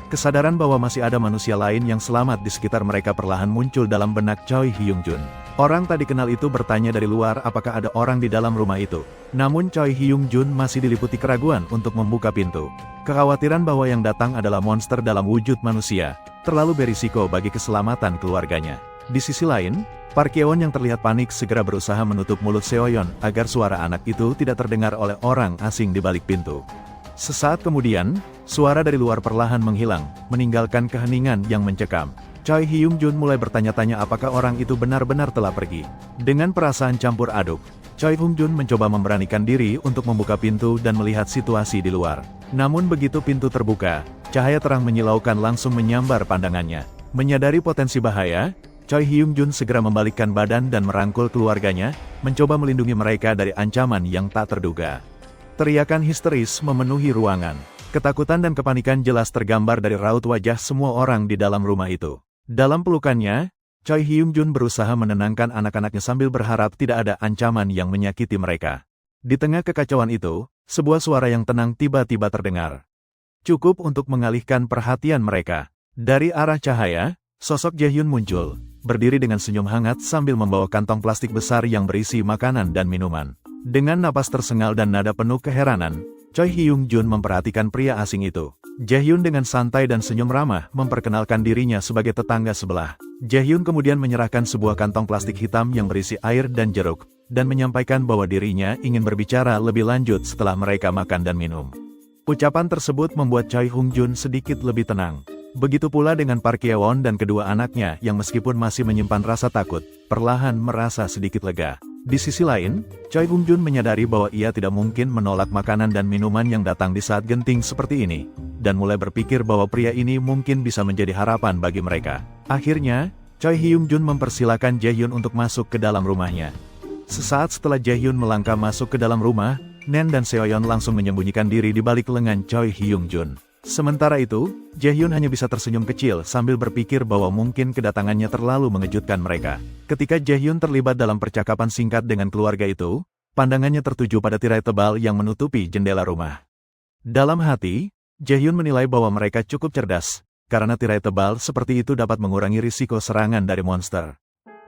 Kesadaran bahwa masih ada manusia lain yang selamat di sekitar mereka perlahan muncul dalam benak Choi Hyung-jun. Orang tak dikenal itu bertanya dari luar apakah ada orang di dalam rumah itu. Namun Choi Hyung-jun masih diliputi keraguan untuk membuka pintu. Kekhawatiran bahwa yang datang adalah monster dalam wujud manusia, terlalu berisiko bagi keselamatan keluarganya. Di sisi lain, Park Hye-won yang terlihat panik segera berusaha menutup mulut Seo-yeon agar suara anak itu tidak terdengar oleh orang asing di balik pintu. Sesaat kemudian, suara dari luar perlahan menghilang, meninggalkan keheningan yang mencekam. Choi Hyung-jun mulai bertanya-tanya apakah orang itu benar-benar telah pergi. Dengan perasaan campur aduk, Choi Hyung-jun mencoba memberanikan diri untuk membuka pintu dan melihat situasi di luar. Namun begitu pintu terbuka, cahaya terang menyilaukan langsung menyambar pandangannya. Menyadari potensi bahaya, Choi Hyung-jun segera membalikkan badan dan merangkul keluarganya, mencoba melindungi mereka dari ancaman yang tak terduga. Teriakan histeris memenuhi ruangan. Ketakutan dan kepanikan jelas tergambar dari raut wajah semua orang di dalam rumah itu. Dalam pelukannya, Choi Hyung-jun berusaha menenangkan anak-anaknya sambil berharap tidak ada ancaman yang menyakiti mereka. Di tengah kekacauan itu, sebuah suara yang tenang tiba-tiba terdengar. Cukup untuk mengalihkan perhatian mereka. Dari arah cahaya, sosok Jaehyun muncul, berdiri dengan senyum hangat sambil membawa kantong plastik besar yang berisi makanan dan minuman. Dengan napas tersengal dan nada penuh keheranan, Choi Hyung-jun memperhatikan pria asing itu. Jaehyun dengan santai dan senyum ramah memperkenalkan dirinya sebagai tetangga sebelah. Jaehyun kemudian menyerahkan sebuah kantong plastik hitam yang berisi air dan jeruk, dan menyampaikan bahwa dirinya ingin berbicara lebih lanjut setelah mereka makan dan minum. Ucapan tersebut membuat Choi Hyung-jun sedikit lebih tenang. Begitu pula dengan Park Hye-won dan kedua anaknya yang meskipun masih menyimpan rasa takut, perlahan merasa sedikit lega. Di sisi lain, Choi Hyung-jun menyadari bahwa ia tidak mungkin menolak makanan dan minuman yang datang di saat genting seperti ini, dan mulai berpikir bahwa pria ini mungkin bisa menjadi harapan bagi mereka. Akhirnya, Choi Hyung-jun mempersilakan Jaehyun untuk masuk ke dalam rumahnya. Sesaat setelah Jaehyun melangkah masuk ke dalam rumah, Nen dan Seo-yeon langsung menyembunyikan diri di balik lengan Choi Hyung-jun. Sementara itu, Jaehyun hanya bisa tersenyum kecil sambil berpikir bahwa mungkin kedatangannya terlalu mengejutkan mereka. Ketika Jaehyun terlibat dalam percakapan singkat dengan keluarga itu, pandangannya tertuju pada tirai tebal yang menutupi jendela rumah. Dalam hati, Jaehyun menilai bahwa mereka cukup cerdas, karena tirai tebal seperti itu dapat mengurangi risiko serangan dari monster.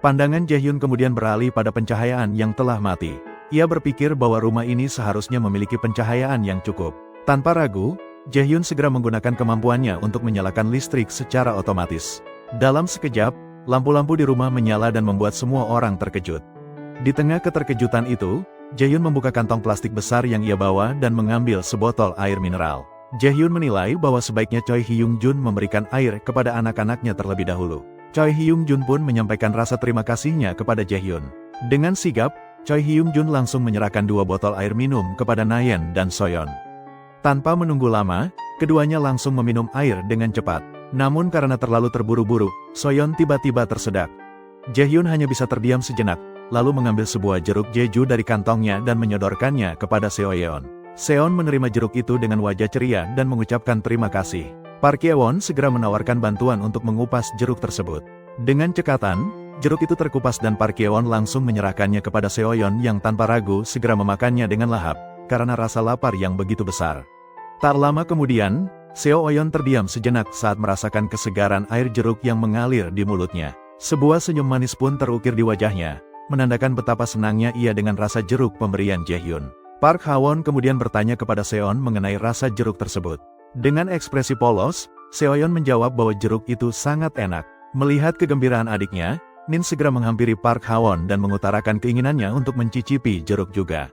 Pandangan Jaehyun kemudian beralih pada pencahayaan yang telah mati. Ia berpikir bahwa rumah ini seharusnya memiliki pencahayaan yang cukup. Tanpa ragu, Jaehyun segera menggunakan kemampuannya untuk menyalakan listrik secara otomatis. Dalam sekejap, lampu-lampu di rumah menyala dan membuat semua orang terkejut. Di tengah keterkejutan itu, Jaehyun membuka kantong plastik besar yang ia bawa dan mengambil sebotol air mineral. Jaehyun menilai bahwa sebaiknya Choi Hyung-jun memberikan air kepada anak-anaknya terlebih dahulu. Choi Hyung-jun pun menyampaikan rasa terima kasihnya kepada Jaehyun. Dengan sigap, Choi Hyung-jun langsung menyerahkan 2 botol air minum kepada Nayeon dan Soyeon. Tanpa menunggu lama, keduanya langsung meminum air dengan cepat. Namun karena terlalu terburu-buru, Soyeon tiba-tiba tersedak. Jaehyun hanya bisa terdiam sejenak, lalu mengambil sebuah jeruk jeju dari kantongnya dan menyodorkannya kepada Seoyeon. Seon menerima jeruk itu dengan wajah ceria dan mengucapkan terima kasih. Park Ye-won segera menawarkan bantuan untuk mengupas jeruk tersebut. Dengan cekatan, jeruk itu terkupas dan Park Ye-won langsung menyerahkannya kepada Seoyeon yang tanpa ragu segera memakannya dengan lahap, karena rasa lapar yang begitu besar. Tak lama kemudian, Seoyeon terdiam sejenak saat merasakan kesegaran air jeruk yang mengalir di mulutnya. Sebuah senyum manis pun terukir di wajahnya, menandakan betapa senangnya ia dengan rasa jeruk pemberian Jaehyun. Park Ha-won kemudian bertanya kepada Seon mengenai rasa jeruk tersebut. Dengan ekspresi polos, Seoyeon menjawab bahwa jeruk itu sangat enak. Melihat kegembiraan adiknya, Nin segera menghampiri Park Ha-won dan mengutarakan keinginannya untuk mencicipi jeruk juga.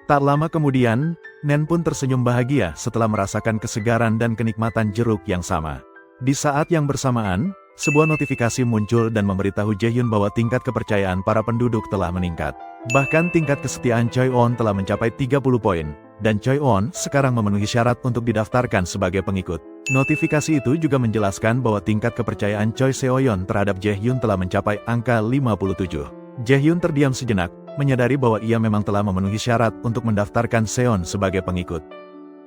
Tak lama kemudian, Nen pun tersenyum bahagia setelah merasakan kesegaran dan kenikmatan jeruk yang sama. Di saat yang bersamaan, sebuah notifikasi muncul dan memberitahu Jaehyun bahwa tingkat kepercayaan para penduduk telah meningkat. Bahkan tingkat kesetiaan Choi-won telah mencapai 30 poin, dan Choi-won sekarang memenuhi syarat untuk didaftarkan sebagai pengikut. Notifikasi itu juga menjelaskan bahwa tingkat kepercayaan Choi Seoyeon terhadap Jaehyun telah mencapai angka 57. Jaehyun terdiam sejenak, menyadari bahwa ia memang telah memenuhi syarat untuk mendaftarkan Seon sebagai pengikut.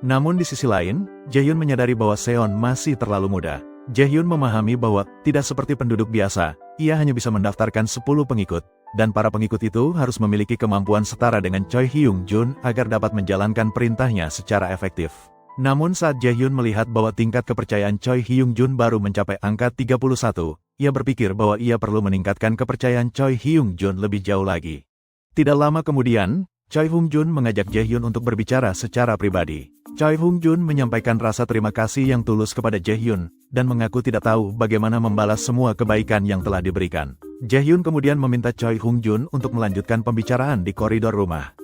Namun di sisi lain, Jaehyun menyadari bahwa Seon masih terlalu muda. Jaehyun memahami bahwa, tidak seperti penduduk biasa, ia hanya bisa mendaftarkan 10 pengikut, dan para pengikut itu harus memiliki kemampuan setara dengan Choi Hyung-jun agar dapat menjalankan perintahnya secara efektif. Namun saat Jaehyun melihat bahwa tingkat kepercayaan Choi Hyung-jun baru mencapai angka 31, ia berpikir bahwa ia perlu meningkatkan kepercayaan Choi Hyung-jun lebih jauh lagi. Tidak lama kemudian, Choi Hyung-jun mengajak Jaehyun untuk berbicara secara pribadi. Choi Hyung-jun menyampaikan rasa terima kasih yang tulus kepada Jaehyun, dan mengaku tidak tahu bagaimana membalas semua kebaikan yang telah diberikan. Jaehyun kemudian meminta Choi Hyung-jun untuk melanjutkan pembicaraan di koridor rumah.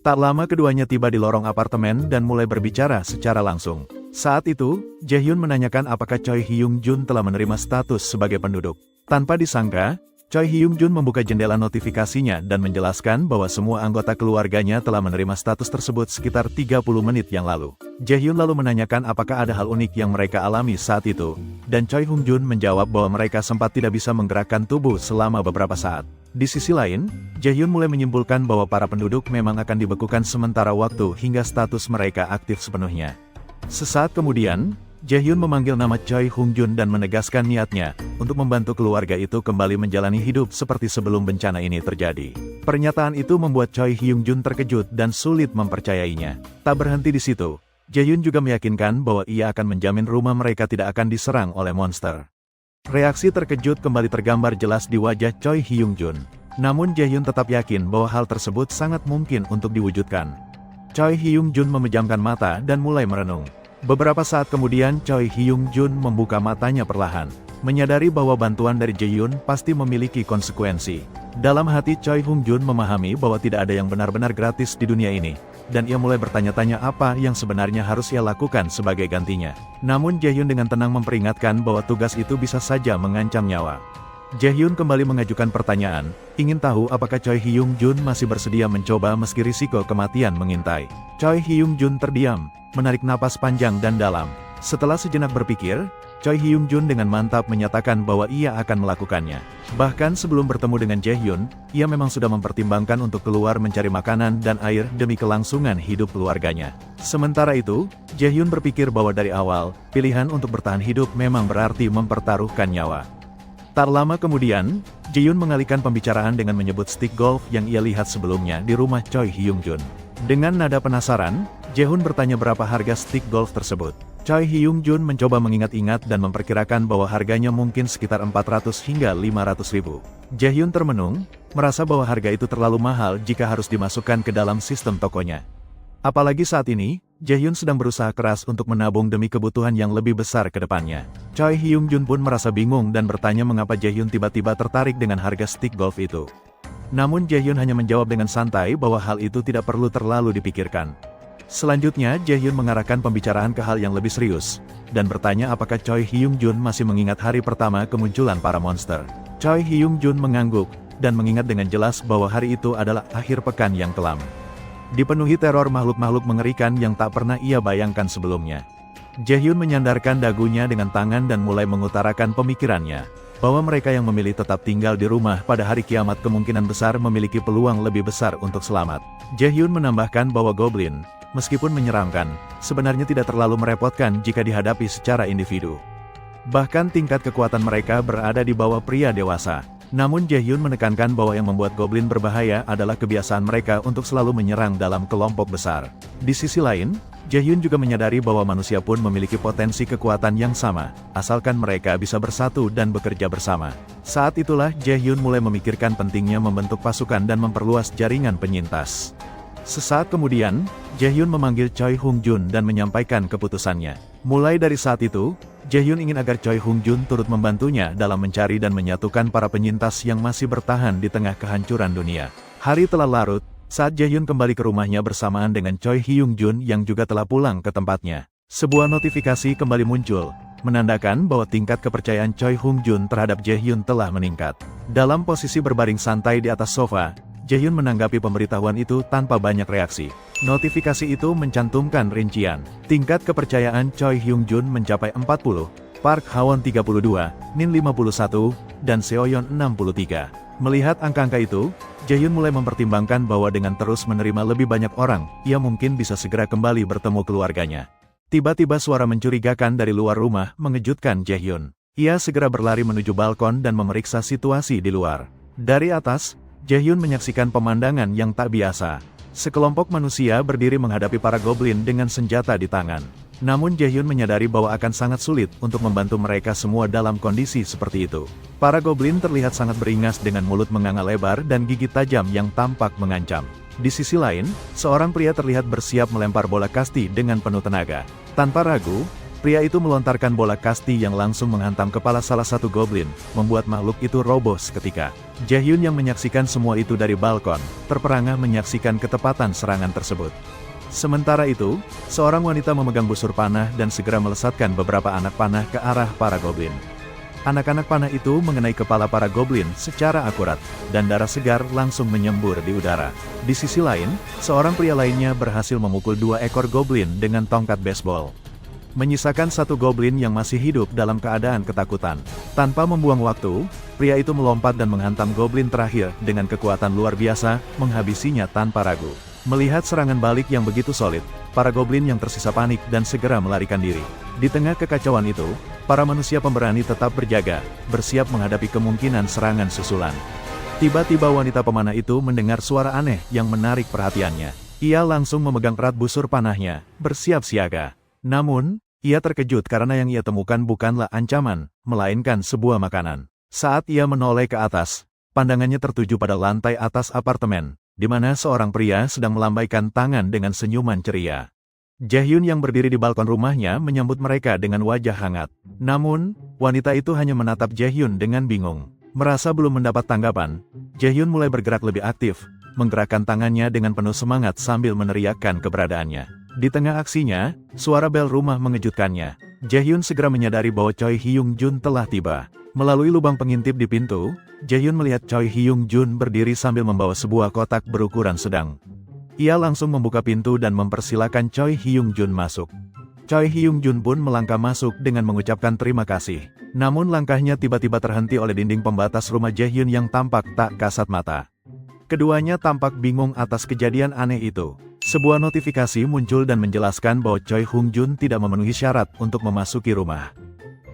Tak lama keduanya tiba di lorong apartemen dan mulai berbicara secara langsung. Saat itu, Jaehyun menanyakan apakah Choi Hyung-jun telah menerima status sebagai penduduk. Tanpa disangka, Choi Hyung-jun membuka jendela notifikasinya dan menjelaskan bahwa semua anggota keluarganya telah menerima status tersebut sekitar 30 menit yang lalu. Jaehyun lalu menanyakan apakah ada hal unik yang mereka alami saat itu, dan Choi Hyung-jun menjawab bahwa mereka sempat tidak bisa menggerakkan tubuh selama beberapa saat. Di sisi lain, Jaehyun mulai menyimpulkan bahwa para penduduk memang akan dibekukan sementara waktu hingga status mereka aktif sepenuhnya. Sesaat kemudian, Jaehyun memanggil nama Choi Hyung-jun dan menegaskan niatnya untuk membantu keluarga itu kembali menjalani hidup seperti sebelum bencana ini terjadi. Pernyataan itu membuat Choi Hyung-jun terkejut dan sulit mempercayainya. Tak berhenti di situ, Jaehyun juga meyakinkan bahwa ia akan menjamin rumah mereka tidak akan diserang oleh monster. Reaksi terkejut kembali tergambar jelas di wajah Choi Hyung-jun. Namun Jaehyun tetap yakin bahwa hal tersebut sangat mungkin untuk diwujudkan. Choi Hyung-jun memejamkan mata dan mulai merenung. Beberapa saat kemudian Choi Hyung-jun membuka matanya perlahan, menyadari bahwa bantuan dari Jaehyun pasti memiliki konsekuensi. Dalam hati Choi Hyung-jun memahami bahwa tidak ada yang benar-benar gratis di dunia ini, dan ia mulai bertanya-tanya apa yang sebenarnya harus ia lakukan sebagai gantinya. Namun Jaehyun dengan tenang memperingatkan bahwa tugas itu bisa saja mengancam nyawa. Jaehyun kembali mengajukan pertanyaan, ingin tahu apakah Choi Hyung-jun masih bersedia mencoba meski risiko kematian mengintai. Choi Hyung-jun terdiam, menarik napas panjang dan dalam. Setelah sejenak berpikir, Choi Hyung-jun dengan mantap menyatakan bahwa ia akan melakukannya. Bahkan sebelum bertemu dengan Jaehyun, ia memang sudah mempertimbangkan untuk keluar mencari makanan dan air demi kelangsungan hidup keluarganya. Sementara itu, Jaehyun berpikir bahwa dari awal, pilihan untuk bertahan hidup memang berarti mempertaruhkan nyawa. Tak lama kemudian, Jaehyun mengalihkan pembicaraan dengan menyebut stick golf yang ia lihat sebelumnya di rumah Choi Hyung-jun. Dengan nada penasaran, Jaehyun bertanya berapa harga stick golf tersebut. Choi Hyung-jun mencoba mengingat-ingat dan memperkirakan bahwa harganya mungkin sekitar 400 hingga 500 ribu. Jaehyun termenung, merasa bahwa harga itu terlalu mahal jika harus dimasukkan ke dalam sistem tokonya. Apalagi saat ini, Jaehyun sedang berusaha keras untuk menabung demi kebutuhan yang lebih besar ke depannya. Choi Hyung-jun pun merasa bingung dan bertanya mengapa Jaehyun tiba-tiba tertarik dengan harga stick golf itu. Namun Jaehyun hanya menjawab dengan santai bahwa hal itu tidak perlu terlalu dipikirkan. Selanjutnya Jaehyun mengarahkan pembicaraan ke hal yang lebih serius, dan bertanya apakah Choi Hyung-jun masih mengingat hari pertama kemunculan para monster. Choi Hyung-jun mengangguk, dan mengingat dengan jelas bahwa hari itu adalah akhir pekan yang kelam. dipenuhi teror makhluk-makhluk mengerikan yang tak pernah ia bayangkan sebelumnya. Jaehyun menyandarkan dagunya dengan tangan dan mulai mengutarakan pemikirannya, bahwa mereka yang memilih tetap tinggal di rumah pada hari kiamat kemungkinan besar memiliki peluang lebih besar untuk selamat. Jaehyun menambahkan bahwa goblin, meskipun menyeramkan, sebenarnya tidak terlalu merepotkan jika dihadapi secara individu. Bahkan tingkat kekuatan mereka berada di bawah pria dewasa. Namun Jaehyun menekankan bahwa yang membuat goblin berbahaya adalah kebiasaan mereka untuk selalu menyerang dalam kelompok besar. Di sisi lain, Jaehyun juga menyadari bahwa manusia pun memiliki potensi kekuatan yang sama, asalkan mereka bisa bersatu dan bekerja bersama. Saat itulah Jaehyun mulai memikirkan pentingnya membentuk pasukan dan memperluas jaringan penyintas. Sesaat kemudian, Jaehyun memanggil Choi Hung-jun dan menyampaikan keputusannya. Mulai dari saat itu, Jaehyun ingin agar Choi Hung-jun turut membantunya dalam mencari dan menyatukan para penyintas yang masih bertahan di tengah kehancuran dunia. Hari telah larut, saat Jaehyun kembali ke rumahnya bersamaan dengan Choi Hyung-jun yang juga telah pulang ke tempatnya. Sebuah notifikasi kembali muncul, menandakan bahwa tingkat kepercayaan Choi Hung-jun terhadap Jaehyun telah meningkat. Dalam posisi berbaring santai di atas sofa, Jaehyun menanggapi pemberitahuan itu tanpa banyak reaksi. Notifikasi itu mencantumkan rincian. Tingkat kepercayaan Choi Hyung-jun mencapai 40, Park Ha-won 32, Min 51, dan Seoyeon 63. Melihat angka-angka itu, Jaehyun mulai mempertimbangkan bahwa dengan terus menerima lebih banyak orang, ia mungkin bisa segera kembali bertemu keluarganya. Tiba-tiba suara mencurigakan dari luar rumah mengejutkan Jaehyun. Ia segera berlari menuju balkon dan memeriksa situasi di luar. Dari atas, Jaehyun menyaksikan pemandangan yang tak biasa. Sekelompok manusia berdiri menghadapi para goblin dengan senjata di tangan. Namun Jaehyun menyadari bahwa akan sangat sulit untuk membantu mereka semua dalam kondisi seperti itu. Para goblin terlihat sangat beringas dengan mulut menganga lebar dan gigi tajam yang tampak mengancam. Di sisi lain, seorang pria terlihat bersiap melempar bola kasti dengan penuh tenaga. Tanpa ragu, pria itu melontarkan bola kasti yang langsung menghantam kepala salah satu goblin, membuat makhluk itu roboh seketika. Jaehyun yang menyaksikan semua itu dari balkon, terperangah menyaksikan ketepatan serangan tersebut. Sementara itu, seorang wanita memegang busur panah dan segera melesatkan beberapa anak panah ke arah para goblin. Anak-anak panah itu mengenai kepala para goblin secara akurat, dan darah segar langsung menyembur di udara. Di sisi lain, seorang pria lainnya berhasil memukul 2 ekor goblin dengan tongkat baseball, menyisakan satu goblin yang masih hidup dalam keadaan ketakutan. Tanpa membuang waktu, pria itu melompat dan menghantam goblin terakhir dengan kekuatan luar biasa, menghabisinya tanpa ragu. Melihat serangan balik yang begitu solid, para goblin yang tersisa panik dan segera melarikan diri. Di tengah kekacauan itu, para manusia pemberani tetap berjaga, bersiap menghadapi kemungkinan serangan susulan. Tiba-tiba wanita pemanah itu mendengar suara aneh yang menarik perhatiannya. Ia langsung memegang erat busur panahnya, bersiap siaga. Namun, ia terkejut karena yang ia temukan bukanlah ancaman, melainkan sebuah makanan. Saat ia menoleh ke atas, pandangannya tertuju pada lantai atas apartemen, di mana seorang pria sedang melambaikan tangan dengan senyuman ceria. Jaehyun yang berdiri di balkon rumahnya menyambut mereka dengan wajah hangat. Namun, wanita itu hanya menatap Jaehyun dengan bingung. Merasa belum mendapat tanggapan, Jaehyun mulai bergerak lebih aktif, menggerakkan tangannya dengan penuh semangat sambil meneriakkan keberadaannya. Di tengah aksinya, suara bel rumah mengejutkannya. Jaehyun segera menyadari bahwa Choi Hyung-jun telah tiba. Melalui lubang pengintip di pintu, Jaehyun melihat Choi Hyung-jun berdiri sambil membawa sebuah kotak berukuran sedang. Ia langsung membuka pintu dan mempersilakan Choi Hyung-jun masuk. Choi Hyung-jun pun melangkah masuk dengan mengucapkan terima kasih. Namun langkahnya tiba-tiba terhenti oleh dinding pembatas rumah Jaehyun yang tampak tak kasat mata. Keduanya tampak bingung atas kejadian aneh itu. Sebuah notifikasi muncul dan menjelaskan bahwa Choi Hung-jun tidak memenuhi syarat untuk memasuki rumah.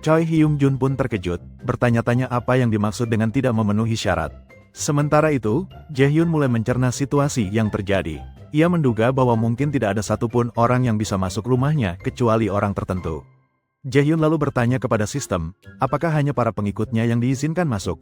Choi Hyung-jun pun terkejut, bertanya-tanya apa yang dimaksud dengan tidak memenuhi syarat. Sementara itu, Jaehyun mulai mencerna situasi yang terjadi. Ia menduga bahwa mungkin tidak ada satupun orang yang bisa masuk rumahnya kecuali orang tertentu. Jaehyun lalu bertanya kepada sistem, apakah hanya para pengikutnya yang diizinkan masuk?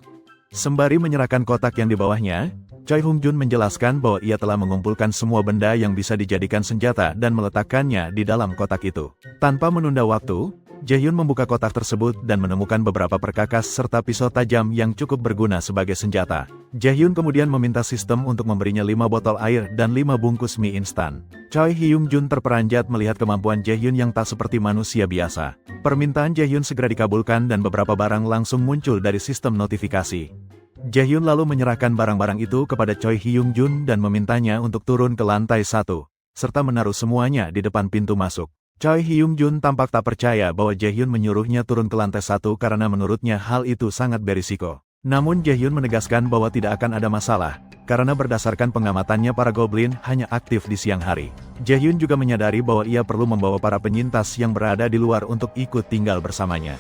Sembari menyerahkan kotak yang di bawahnya, Choi Hung-jun menjelaskan bahwa ia telah mengumpulkan semua benda yang bisa dijadikan senjata dan meletakkannya di dalam kotak itu. Tanpa menunda waktu, Jaehyun membuka kotak tersebut dan menemukan beberapa perkakas serta pisau tajam yang cukup berguna sebagai senjata. Jaehyun kemudian meminta sistem untuk memberinya 5 botol air dan 5 bungkus mie instan. Choi Hyung-jun terperanjat melihat kemampuan Jaehyun yang tak seperti manusia biasa. Permintaan Jaehyun segera dikabulkan dan beberapa barang langsung muncul dari sistem notifikasi. Jaehyun lalu menyerahkan barang-barang itu kepada Choi Hyung-jun dan memintanya untuk turun ke lantai 1, serta menaruh semuanya di depan pintu masuk. Choi Hyung-jun tampak tak percaya bahwa Jaehyun menyuruhnya turun ke lantai 1 karena menurutnya hal itu sangat berisiko. Namun Jaehyun menegaskan bahwa tidak akan ada masalah, karena berdasarkan pengamatannya para goblin hanya aktif di siang hari. Jaehyun juga menyadari bahwa ia perlu membawa para penyintas yang berada di luar untuk ikut tinggal bersamanya.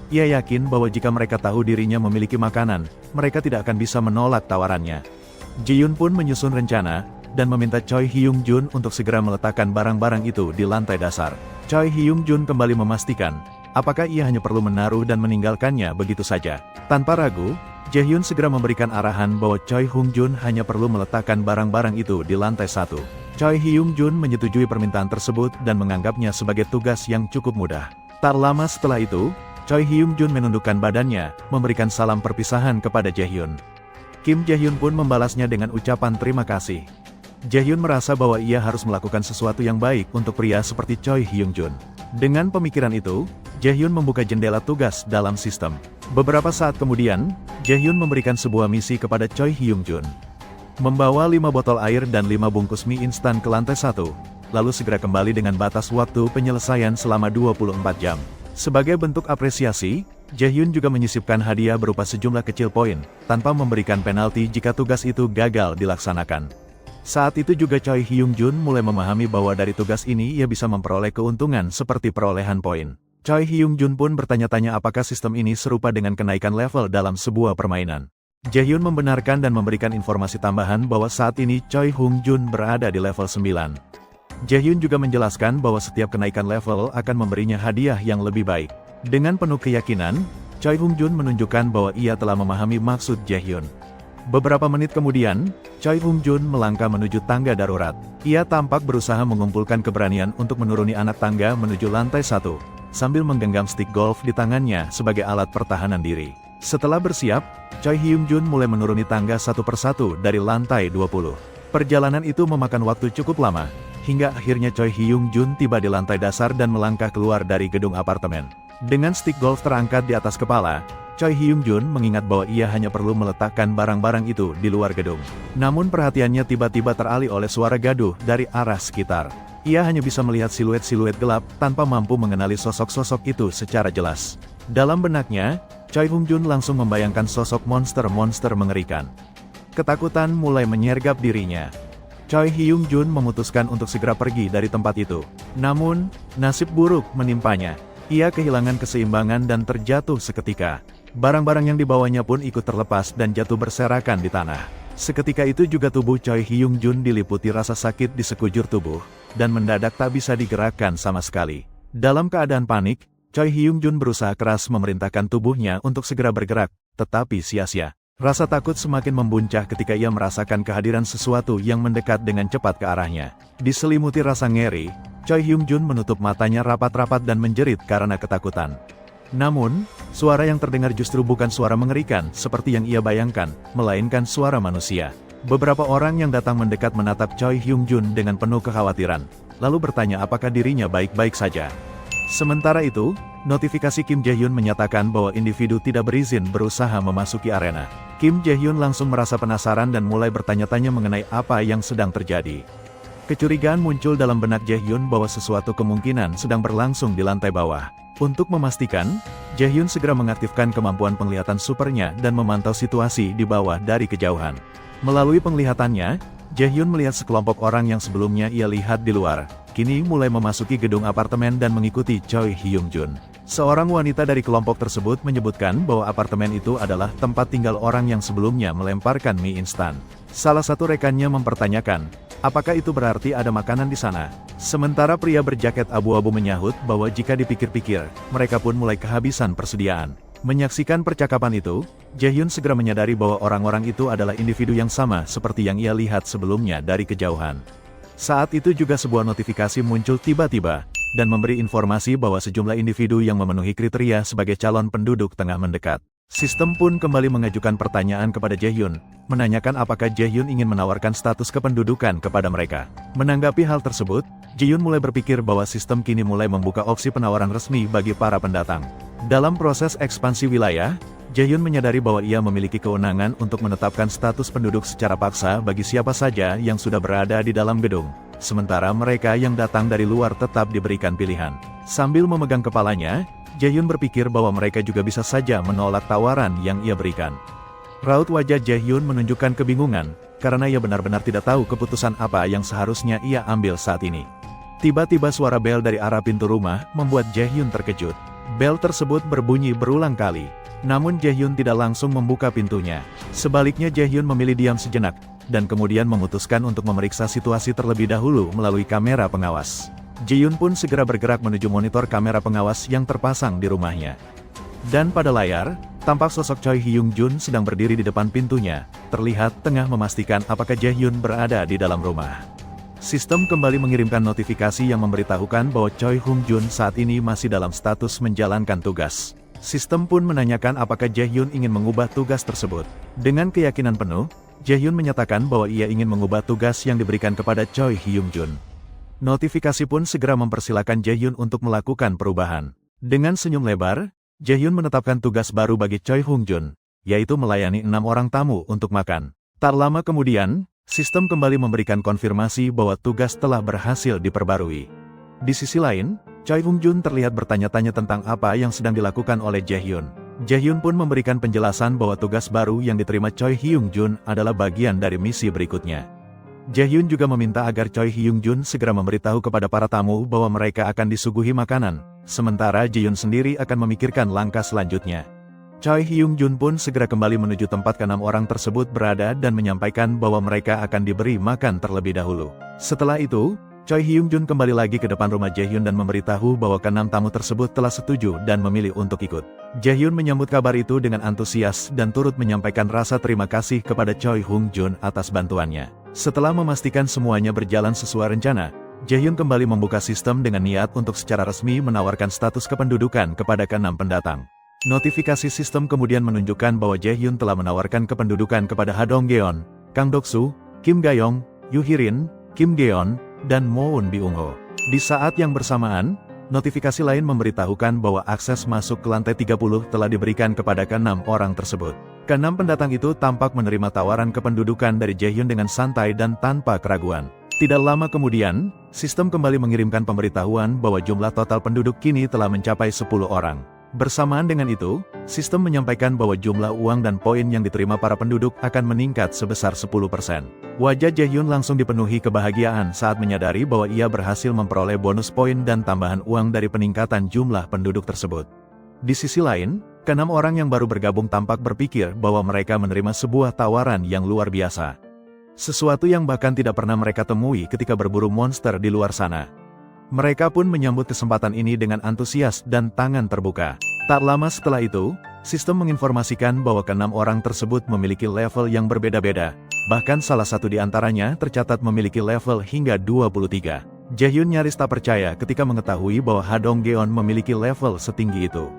Ia yakin bahwa jika mereka tahu dirinya memiliki makanan, mereka tidak akan bisa menolak tawarannya. Ji-yoon pun menyusun rencana, dan meminta Choi Hyung-jun untuk segera meletakkan barang-barang itu di lantai dasar. Choi Hyung-jun kembali memastikan, apakah ia hanya perlu menaruh dan meninggalkannya begitu saja. Tanpa ragu, Jaehyun segera memberikan arahan bahwa Choi Hyung-jun hanya perlu meletakkan barang-barang itu di lantai 1. Choi Hyung-jun menyetujui permintaan tersebut dan menganggapnya sebagai tugas yang cukup mudah. Tak lama setelah itu, Choi Hyung-jun menundukkan badannya, memberikan salam perpisahan kepada Jaehyun. Kim Jae-hyun pun membalasnya dengan ucapan terima kasih. Jaehyun merasa bahwa ia harus melakukan sesuatu yang baik untuk pria seperti Choi Hyung-jun. Dengan pemikiran itu, Jaehyun membuka jendela tugas dalam sistem. Beberapa saat kemudian, Jaehyun memberikan sebuah misi kepada Choi Hyung-jun. Membawa 5 botol air dan 5 bungkus mie instan ke lantai 1, lalu segera kembali dengan batas waktu penyelesaian selama 24 jam. Sebagai bentuk apresiasi, Jaehyun juga menyisipkan hadiah berupa sejumlah kecil poin, tanpa memberikan penalti jika tugas itu gagal dilaksanakan. Saat itu juga Choi Hyung-jun mulai memahami bahwa dari tugas ini ia bisa memperoleh keuntungan seperti perolehan poin. Choi Hyung-jun pun bertanya-tanya apakah sistem ini serupa dengan kenaikan level dalam sebuah permainan. Jaehyun membenarkan dan memberikan informasi tambahan bahwa saat ini Choi Hyung-jun berada di level 9. Jaehyun juga menjelaskan bahwa setiap kenaikan level akan memberinya hadiah yang lebih baik. Dengan penuh keyakinan, Choi Hyung-jun menunjukkan bahwa ia telah memahami maksud Jaehyun. Beberapa menit kemudian, Choi Hyung-jun melangkah menuju tangga darurat. Ia tampak berusaha mengumpulkan keberanian untuk menuruni anak tangga menuju lantai 1, sambil menggenggam stik golf di tangannya sebagai alat pertahanan diri. Setelah bersiap, Choi Hyung-jun mulai menuruni tangga satu persatu dari lantai 20. Perjalanan itu memakan waktu cukup lama, hingga akhirnya Choi Hyung-jun tiba di lantai dasar dan melangkah keluar dari gedung apartemen. Dengan stik golf terangkat di atas kepala, Choi Hyung-jun mengingat bahwa ia hanya perlu meletakkan barang-barang itu di luar gedung. Namun perhatiannya tiba-tiba teralih oleh suara gaduh dari arah sekitar. Ia hanya bisa melihat siluet-siluet gelap tanpa mampu mengenali sosok-sosok itu secara jelas. Dalam benaknya, Choi Hyung-jun langsung membayangkan sosok monster-monster mengerikan. Ketakutan mulai menyergap dirinya. Choi Hyung-jun memutuskan untuk segera pergi dari tempat itu. Namun, nasib buruk menimpanya. Ia kehilangan keseimbangan dan terjatuh seketika. Barang-barang yang dibawanya pun ikut terlepas dan jatuh berserakan di tanah. Seketika itu juga tubuh Choi Hyung-jun diliputi rasa sakit di sekujur tubuh, dan mendadak tak bisa digerakkan sama sekali. Dalam keadaan panik, Choi Hyung-jun berusaha keras memerintahkan tubuhnya untuk segera bergerak, tetapi sia-sia. Rasa takut semakin membuncah ketika ia merasakan kehadiran sesuatu yang mendekat dengan cepat ke arahnya. Diselimuti rasa ngeri, Choi Hyung-jun menutup matanya rapat-rapat dan menjerit karena ketakutan. Namun, suara yang terdengar justru bukan suara mengerikan seperti yang ia bayangkan, melainkan suara manusia. Beberapa orang yang datang mendekat menatap Choi Hyung-jun dengan penuh kekhawatiran, lalu bertanya apakah dirinya baik-baik saja. Sementara itu, notifikasi Kim Jae-hyun menyatakan bahwa individu tidak berizin berusaha memasuki arena. Kim Jae-hyun langsung merasa penasaran dan mulai bertanya-tanya mengenai apa yang sedang terjadi. Kecurigaan muncul dalam benak Jae-hyun bahwa sesuatu kemungkinan sedang berlangsung di lantai bawah. Untuk memastikan, Jae-hyun segera mengaktifkan kemampuan penglihatan supernya dan memantau situasi di bawah dari kejauhan. Melalui penglihatannya, Jae-hyun melihat sekelompok orang yang sebelumnya ia lihat di luar, kini mulai memasuki gedung apartemen dan mengikuti Choi Hyung-jun. Seorang wanita dari kelompok tersebut menyebutkan bahwa apartemen itu adalah tempat tinggal orang yang sebelumnya melemparkan mie instan. Salah satu rekannya mempertanyakan, apakah itu berarti ada makanan di sana? Sementara pria berjaket abu-abu menyahut bahwa jika dipikir-pikir, mereka pun mulai kehabisan persediaan. Menyaksikan percakapan itu, Jae-hyun segera menyadari bahwa orang-orang itu adalah individu yang sama seperti yang ia lihat sebelumnya dari kejauhan. Saat itu juga sebuah notifikasi muncul tiba-tiba, dan memberi informasi bahwa sejumlah individu yang memenuhi kriteria sebagai calon penduduk tengah mendekat. Sistem pun kembali mengajukan pertanyaan kepada Jae-hyun, menanyakan apakah Jae-hyun ingin menawarkan status kependudukan kepada mereka. Menanggapi hal tersebut, Jae-hyun mulai berpikir bahwa sistem kini mulai membuka opsi penawaran resmi bagi para pendatang. Dalam proses ekspansi wilayah, Jaehyun menyadari bahwa ia memiliki kewenangan untuk menetapkan status penduduk secara paksa bagi siapa saja yang sudah berada di dalam gedung, sementara mereka yang datang dari luar tetap diberikan pilihan. Sambil memegang kepalanya, Jaehyun berpikir bahwa mereka juga bisa saja menolak tawaran yang ia berikan. Raut wajah Jaehyun menunjukkan kebingungan, karena ia benar-benar tidak tahu keputusan apa yang seharusnya ia ambil saat ini. Tiba-tiba suara bel dari arah pintu rumah membuat Jaehyun terkejut. Bel tersebut berbunyi berulang kali. Namun Jaehyun tidak langsung membuka pintunya. Sebaliknya Jaehyun memilih diam sejenak, dan kemudian memutuskan untuk memeriksa situasi terlebih dahulu melalui kamera pengawas. Jaehyun pun segera bergerak menuju monitor kamera pengawas yang terpasang di rumahnya. Dan pada layar, tampak sosok Choi Hyung Jun sedang berdiri di depan pintunya, terlihat tengah memastikan apakah Jaehyun berada di dalam rumah. Sistem kembali mengirimkan notifikasi yang memberitahukan bahwa Choi Hyung Jun saat ini masih dalam status menjalankan tugas. Sistem pun menanyakan apakah Jaehyun ingin mengubah tugas tersebut. Dengan keyakinan penuh, Jaehyun menyatakan bahwa ia ingin mengubah tugas yang diberikan kepada Choi Hyung Jun. Notifikasi pun segera mempersilahkan Jaehyun untuk melakukan perubahan. Dengan senyum lebar, Jaehyun menetapkan tugas baru bagi Choi Hyung Jun, yaitu melayani 6 orang tamu untuk makan. Tak lama kemudian, sistem kembali memberikan konfirmasi bahwa tugas telah berhasil diperbarui. Di sisi lain, Choi Hyung Jun terlihat bertanya-tanya tentang apa yang sedang dilakukan oleh Jaehyun. Jaehyun pun memberikan penjelasan bahwa tugas baru yang diterima Choi Hyung Jun adalah bagian dari misi berikutnya. Jaehyun juga meminta agar Choi Hyung Jun segera memberitahu kepada para tamu bahwa mereka akan disuguhi makanan, sementara Jaehyun sendiri akan memikirkan langkah selanjutnya. Choi Hyung Jun pun segera kembali menuju tempat ke-6 orang tersebut berada dan menyampaikan bahwa mereka akan diberi makan terlebih dahulu. Setelah itu, Choi Hyung Jun kembali lagi ke depan rumah Jaehyun dan memberitahu bahwa ke-6 tamu tersebut telah setuju dan memilih untuk ikut. Jaehyun menyambut kabar itu dengan antusias dan turut menyampaikan rasa terima kasih kepada Choi Hyung Jun atas bantuannya. Setelah memastikan semuanya berjalan sesuai rencana, Jaehyun kembali membuka sistem dengan niat untuk secara resmi menawarkan status kependudukan kepada ke-6 pendatang. Notifikasi sistem kemudian menunjukkan bahwa Jaehyun telah menawarkan kependudukan kepada Ha Dong-geon, Kang Dok-soo, Kim Ga-yong, Yoo Hee-rin, Kim Geon, dan Moon Byung-ho. Di saat yang bersamaan, notifikasi lain memberitahukan bahwa akses masuk ke lantai 30 telah diberikan kepada ke-6 orang tersebut. Ke-6 pendatang itu tampak menerima tawaran kependudukan dari Jaehyun dengan santai dan tanpa keraguan. Tidak lama kemudian, sistem kembali mengirimkan pemberitahuan bahwa jumlah total penduduk kini telah mencapai 10 orang. Bersamaan dengan itu, sistem menyampaikan bahwa jumlah uang dan poin yang diterima para penduduk akan meningkat sebesar 10%. Wajah Jaehyun langsung dipenuhi kebahagiaan saat menyadari bahwa ia berhasil memperoleh bonus poin dan tambahan uang dari peningkatan jumlah penduduk tersebut. Di sisi lain, ke-6 orang yang baru bergabung tampak berpikir bahwa mereka menerima sebuah tawaran yang luar biasa. Sesuatu yang bahkan tidak pernah mereka temui ketika berburu monster di luar sana. Mereka pun menyambut kesempatan ini dengan antusias dan tangan terbuka. Tak lama setelah itu, sistem menginformasikan bahwa ke-6 orang tersebut memiliki level yang berbeda-beda. Bahkan salah satu di antaranya tercatat memiliki level hingga 23. Jaehyun nyaris tak percaya ketika mengetahui bahwa Ha Dong-geon memiliki level setinggi itu.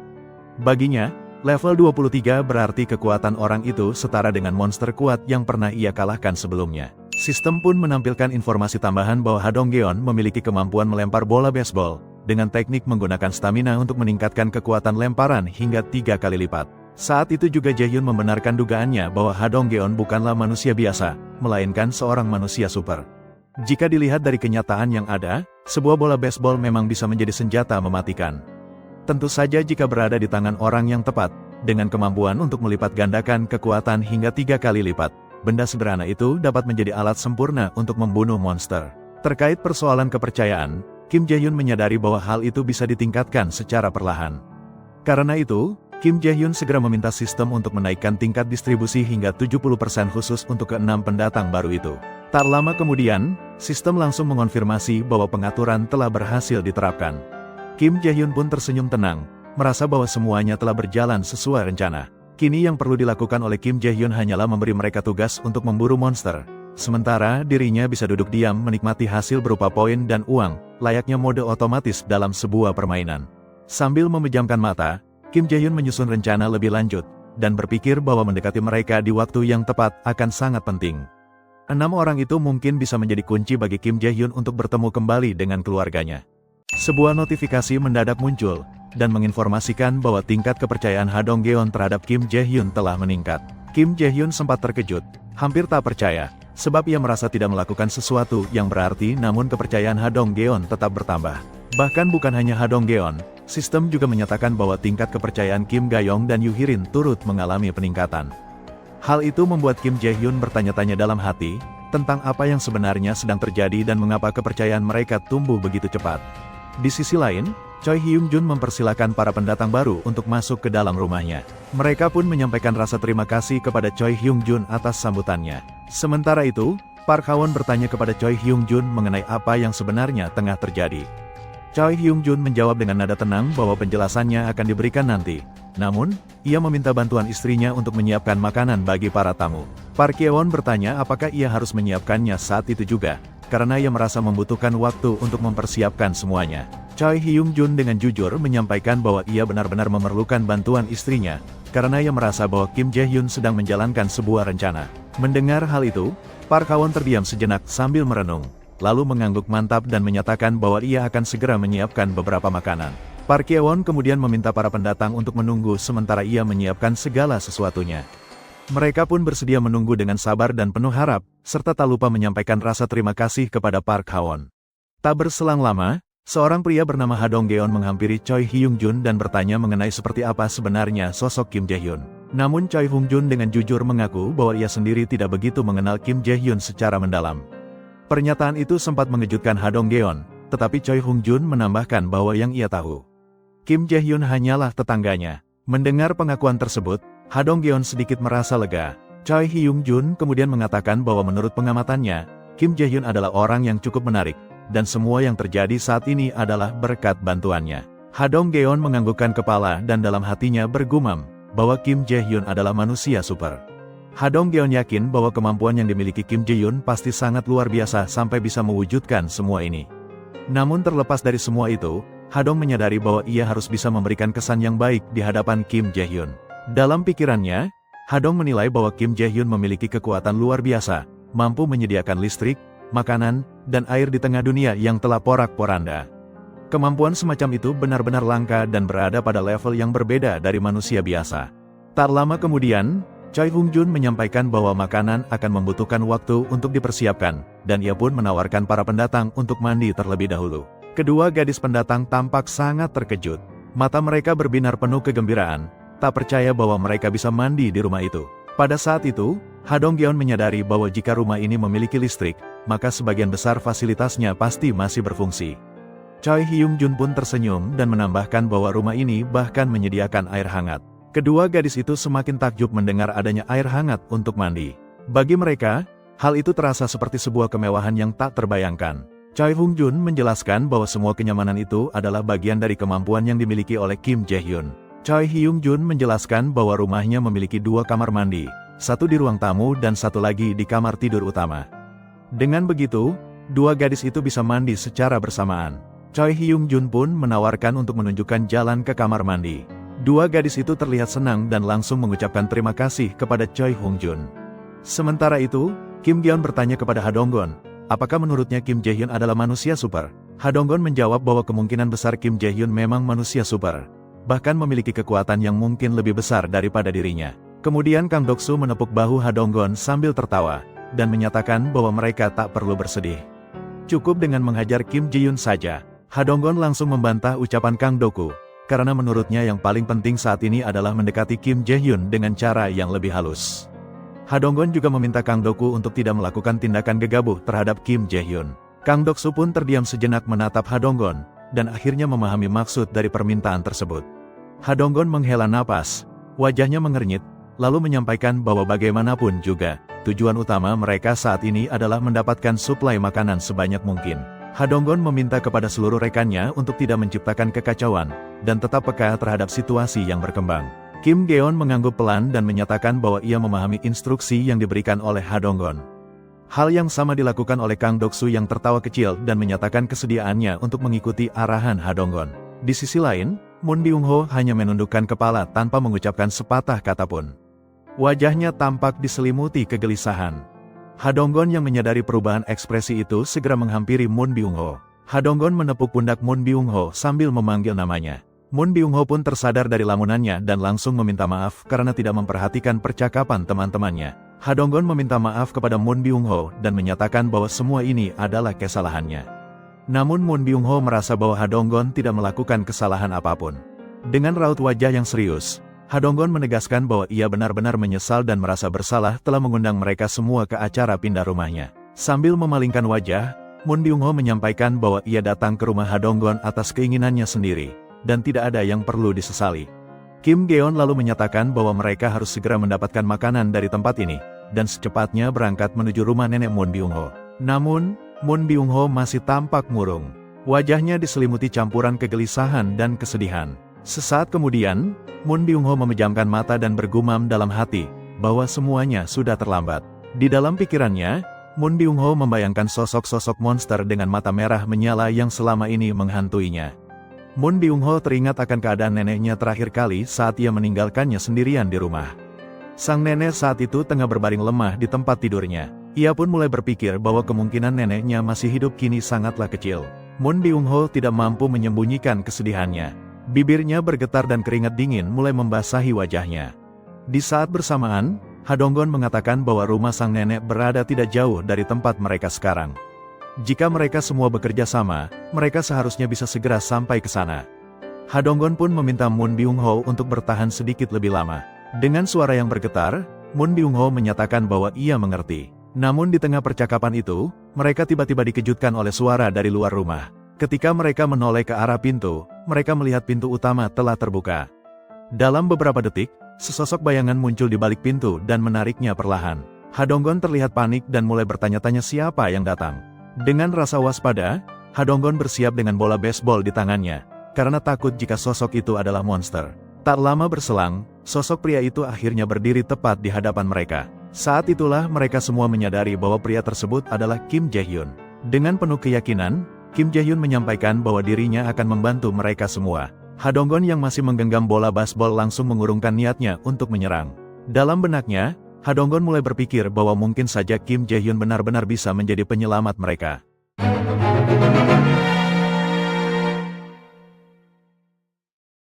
Baginya, level 23 berarti kekuatan orang itu setara dengan monster kuat yang pernah ia kalahkan sebelumnya. Sistem pun menampilkan informasi tambahan bahwa Ha Dong-geon memiliki kemampuan melempar bola baseball, dengan teknik menggunakan stamina untuk meningkatkan kekuatan lemparan hingga 3 kali lipat. Saat itu juga Jaehyun membenarkan dugaannya bahwa Ha Dong-geon bukanlah manusia biasa, melainkan seorang manusia super. Jika dilihat dari kenyataan yang ada, sebuah bola baseball memang bisa menjadi senjata mematikan. Tentu saja jika berada di tangan orang yang tepat, dengan kemampuan untuk melipat gandakan kekuatan hingga 3 kali lipat. Benda sederhana itu dapat menjadi alat sempurna untuk membunuh monster. Terkait persoalan kepercayaan, Kim Jaehyun menyadari bahwa hal itu bisa ditingkatkan secara perlahan. Karena itu, Kim Jaehyun segera meminta sistem untuk menaikkan tingkat distribusi hingga 70% khusus untuk ke-6 pendatang baru itu. Tak lama kemudian, sistem langsung mengonfirmasi bahwa pengaturan telah berhasil diterapkan. Kim Jaehyun pun tersenyum tenang, merasa bahwa semuanya telah berjalan sesuai rencana. Kini yang perlu dilakukan oleh Kim Jaehyun hanyalah memberi mereka tugas untuk memburu monster. Sementara dirinya bisa duduk diam menikmati hasil berupa poin dan uang, layaknya mode otomatis dalam sebuah permainan. Sambil memejamkan mata, Kim Jaehyun menyusun rencana lebih lanjut, dan berpikir bahwa mendekati mereka di waktu yang tepat akan sangat penting. 6 orang itu mungkin bisa menjadi kunci bagi Kim Jaehyun untuk bertemu kembali dengan keluarganya. Sebuah notifikasi mendadak muncul, dan menginformasikan bahwa tingkat kepercayaan Ha Dong-geon terhadap Kim Jae-hyun telah meningkat. Kim Jae-hyun sempat terkejut, hampir tak percaya, sebab ia merasa tidak melakukan sesuatu yang berarti, namun kepercayaan Ha Dong-geon tetap bertambah. Bahkan bukan hanya Ha Dong-geon, sistem juga menyatakan bahwa tingkat kepercayaan Kim Ga-young dan Yoo Hee-rin turut mengalami peningkatan. Hal itu membuat Kim Jae-hyun bertanya-tanya dalam hati, tentang apa yang sebenarnya sedang terjadi dan mengapa kepercayaan mereka tumbuh begitu cepat. Di sisi lain, Choi Hyung-jun mempersilakan para pendatang baru untuk masuk ke dalam rumahnya. Mereka pun menyampaikan rasa terima kasih kepada Choi Hyung-jun atas sambutannya. Sementara itu, Park Ha-won bertanya kepada Choi Hyung-jun mengenai apa yang sebenarnya tengah terjadi. Choi Hyung-jun menjawab dengan nada tenang bahwa penjelasannya akan diberikan nanti. Namun, ia meminta bantuan istrinya untuk menyiapkan makanan bagi para tamu. Park Ye-won bertanya apakah ia harus menyiapkannya saat itu juga, karena ia merasa membutuhkan waktu untuk mempersiapkan semuanya. Choi Hyung-jun dengan jujur menyampaikan bahwa ia benar-benar memerlukan bantuan istrinya, karena ia merasa bahwa Kim Jae-hyun sedang menjalankan sebuah rencana. Mendengar hal itu, Park Ha-won terdiam sejenak sambil merenung, lalu mengangguk mantap dan menyatakan bahwa ia akan segera menyiapkan beberapa makanan. Park Ye-won kemudian meminta para pendatang untuk menunggu sementara ia menyiapkan segala sesuatunya. Mereka pun bersedia menunggu dengan sabar dan penuh harap, serta tak lupa menyampaikan rasa terima kasih kepada Park Ha-won. Tak berselang lama, seorang pria bernama Ha Dong-geon menghampiri Choi Hyung-jun dan bertanya mengenai seperti apa sebenarnya sosok Kim Jae-hyun. Namun Choi Hyung-jun dengan jujur mengaku bahwa ia sendiri tidak begitu mengenal Kim Jae-hyun secara mendalam. Pernyataan itu sempat mengejutkan Ha Dong-geon, tetapi Choi Hyung-jun menambahkan bahwa yang ia tahu, Kim Jae-hyun hanyalah tetangganya. Mendengar pengakuan tersebut, Ha Dong-geon sedikit merasa lega. Choi Hyung-jun kemudian mengatakan bahwa menurut pengamatannya, Kim Jae-hyun adalah orang yang cukup menarik, dan semua yang terjadi saat ini adalah berkat bantuannya. Ha Dong-geon menganggukkan kepala dan dalam hatinya bergumam, bahwa Kim Jae-hyun adalah manusia super. Ha Dong-geon yakin bahwa kemampuan yang dimiliki Kim Jae-hyun pasti sangat luar biasa sampai bisa mewujudkan semua ini. Namun terlepas dari semua itu, Ha Dong menyadari bahwa ia harus bisa memberikan kesan yang baik di hadapan Kim Jae-hyun. Dalam pikirannya, Ha Dong menilai bahwa Kim Jae-hyun memiliki kekuatan luar biasa, mampu menyediakan listrik, makanan, dan air di tengah dunia yang telah porak-poranda. Kemampuan semacam itu benar-benar langka dan berada pada level yang berbeda dari manusia biasa. Tak lama kemudian, Choi Hyung-jun menyampaikan bahwa makanan akan membutuhkan waktu untuk dipersiapkan, dan ia pun menawarkan para pendatang untuk mandi terlebih dahulu. Kedua gadis pendatang tampak sangat terkejut. Mata mereka berbinar penuh kegembiraan, tak percaya bahwa mereka bisa mandi di rumah itu. Pada saat itu, Ha Dong-geon menyadari bahwa jika rumah ini memiliki listrik, maka sebagian besar fasilitasnya pasti masih berfungsi. Choi Hyung-jun pun tersenyum dan menambahkan bahwa rumah ini bahkan menyediakan air hangat. Kedua gadis itu semakin takjub mendengar adanya air hangat untuk mandi. Bagi mereka, hal itu terasa seperti sebuah kemewahan yang tak terbayangkan. Choi Hyung-jun menjelaskan bahwa semua kenyamanan itu adalah bagian dari kemampuan yang dimiliki oleh Kim Jae-hyun. Choi Hyung-jun menjelaskan bahwa rumahnya memiliki 2 kamar mandi, satu di ruang tamu dan satu lagi di kamar tidur utama. Dengan begitu, 2 gadis itu bisa mandi secara bersamaan. Choi Hyung-jun pun menawarkan untuk menunjukkan jalan ke kamar mandi. 2 gadis itu terlihat senang dan langsung mengucapkan terima kasih kepada Choi Hyung-jun. Sementara itu, Kim Ga-eun bertanya kepada Ha Dong-geon, apakah menurutnya Kim Jae-hyun adalah manusia super? Ha Dong-geon menjawab bahwa kemungkinan besar Kim Jae-hyun memang manusia super, bahkan memiliki kekuatan yang mungkin lebih besar daripada dirinya. Kemudian Kang Dok-soo menepuk bahu Ha Dong-geon sambil tertawa, dan menyatakan bahwa mereka tak perlu bersedih. Cukup dengan menghajar Kim Jae-hyun saja. Ha Dong-geon langsung membantah ucapan Kang Dok-soo, karena menurutnya yang paling penting saat ini adalah mendekati Kim Jae-hyun dengan cara yang lebih halus. Ha Dong-geon juga meminta Kang Dok-soo untuk tidak melakukan tindakan gegabah terhadap Kim Jae-hyun. Kang Dok-soo pun terdiam sejenak menatap Ha Dong-geon, dan akhirnya memahami maksud dari permintaan tersebut. Ha Dong-geon menghela napas, wajahnya mengernyit, lalu menyampaikan bahwa bagaimanapun juga, tujuan utama mereka saat ini adalah mendapatkan suplai makanan sebanyak mungkin. Ha Dong-geon meminta kepada seluruh rekannya untuk tidak menciptakan kekacauan, dan tetap peka terhadap situasi yang berkembang. Kim Ga-eun mengangguk pelan dan menyatakan bahwa ia memahami instruksi yang diberikan oleh Ha Dong-geon. Hal yang sama dilakukan oleh Kang Dok-soo yang tertawa kecil dan menyatakan kesediaannya untuk mengikuti arahan Ha Dong-geon. Di sisi lain, Moon Byung-ho hanya menundukkan kepala tanpa mengucapkan sepatah kata pun. Wajahnya tampak diselimuti kegelisahan. Ha Dong-geon yang menyadari perubahan ekspresi itu segera menghampiri Moon Byung-ho. Ha Dong-geon menepuk pundak Moon Byung-ho sambil memanggil namanya. Moon Byung-ho pun tersadar dari lamunannya dan langsung meminta maaf karena tidak memperhatikan percakapan teman-temannya. Ha Donggon meminta maaf kepada Moon Byung-ho dan menyatakan bahwa semua ini adalah kesalahannya. Namun Moon Byung-ho merasa bahwa Ha Donggon tidak melakukan kesalahan apapun. Dengan raut wajah yang serius, Ha Donggon menegaskan bahwa ia benar-benar menyesal dan merasa bersalah telah mengundang mereka semua ke acara pindah rumahnya. Sambil memalingkan wajah, Moon Byung-ho menyampaikan bahwa ia datang ke rumah Ha Donggon atas keinginannya sendiri, dan tidak ada yang perlu disesali. Kim Geon lalu menyatakan bahwa mereka harus segera mendapatkan makanan dari tempat ini, dan secepatnya berangkat menuju rumah nenek Moon Byung-ho. Namun, Moon Byung-ho masih tampak murung. Wajahnya diselimuti campuran kegelisahan dan kesedihan. Sesaat kemudian, Moon Byung-ho memejamkan mata dan bergumam dalam hati, bahwa semuanya sudah terlambat. Di dalam pikirannya, Moon Byung-ho membayangkan sosok-sosok monster dengan mata merah menyala yang selama ini menghantuinya. Moon Byung-ho teringat akan keadaan neneknya terakhir kali saat ia meninggalkannya sendirian di rumah. Sang nenek saat itu tengah berbaring lemah di tempat tidurnya. Ia pun mulai berpikir bahwa kemungkinan neneknya masih hidup kini sangatlah kecil. Moon Byung-ho tidak mampu menyembunyikan kesedihannya. Bibirnya bergetar dan keringat dingin mulai membasahi wajahnya. Di saat bersamaan, Ha Donggon mengatakan bahwa rumah sang nenek berada tidak jauh dari tempat mereka sekarang. Jika mereka semua bekerja sama, mereka seharusnya bisa segera sampai ke sana. Ha Donggon pun meminta Moon Byung-ho untuk bertahan sedikit lebih lama. Dengan suara yang bergetar, Moon Byung-ho menyatakan bahwa ia mengerti. Namun di tengah percakapan itu, mereka tiba-tiba dikejutkan oleh suara dari luar rumah. Ketika mereka menoleh ke arah pintu, mereka melihat pintu utama telah terbuka. Dalam beberapa detik, sesosok bayangan muncul di balik pintu dan menariknya perlahan. Ha Donggon terlihat panik dan mulai bertanya-tanya siapa yang datang. Dengan rasa waspada, Ha Donggon bersiap dengan bola baseball di tangannya, karena takut jika sosok itu adalah monster. Tak lama berselang, sosok pria itu akhirnya berdiri tepat di hadapan mereka. Saat itulah mereka semua menyadari bahwa pria tersebut adalah Kim Jae-hyun. Dengan penuh keyakinan, Kim Jae-hyun menyampaikan bahwa dirinya akan membantu mereka semua. Ha Donggon yang masih menggenggam bola baseball langsung mengurungkan niatnya untuk menyerang. Dalam benaknya, Ha Donggon mulai berpikir bahwa mungkin saja Kim Jae-hyun benar-benar bisa menjadi penyelamat mereka.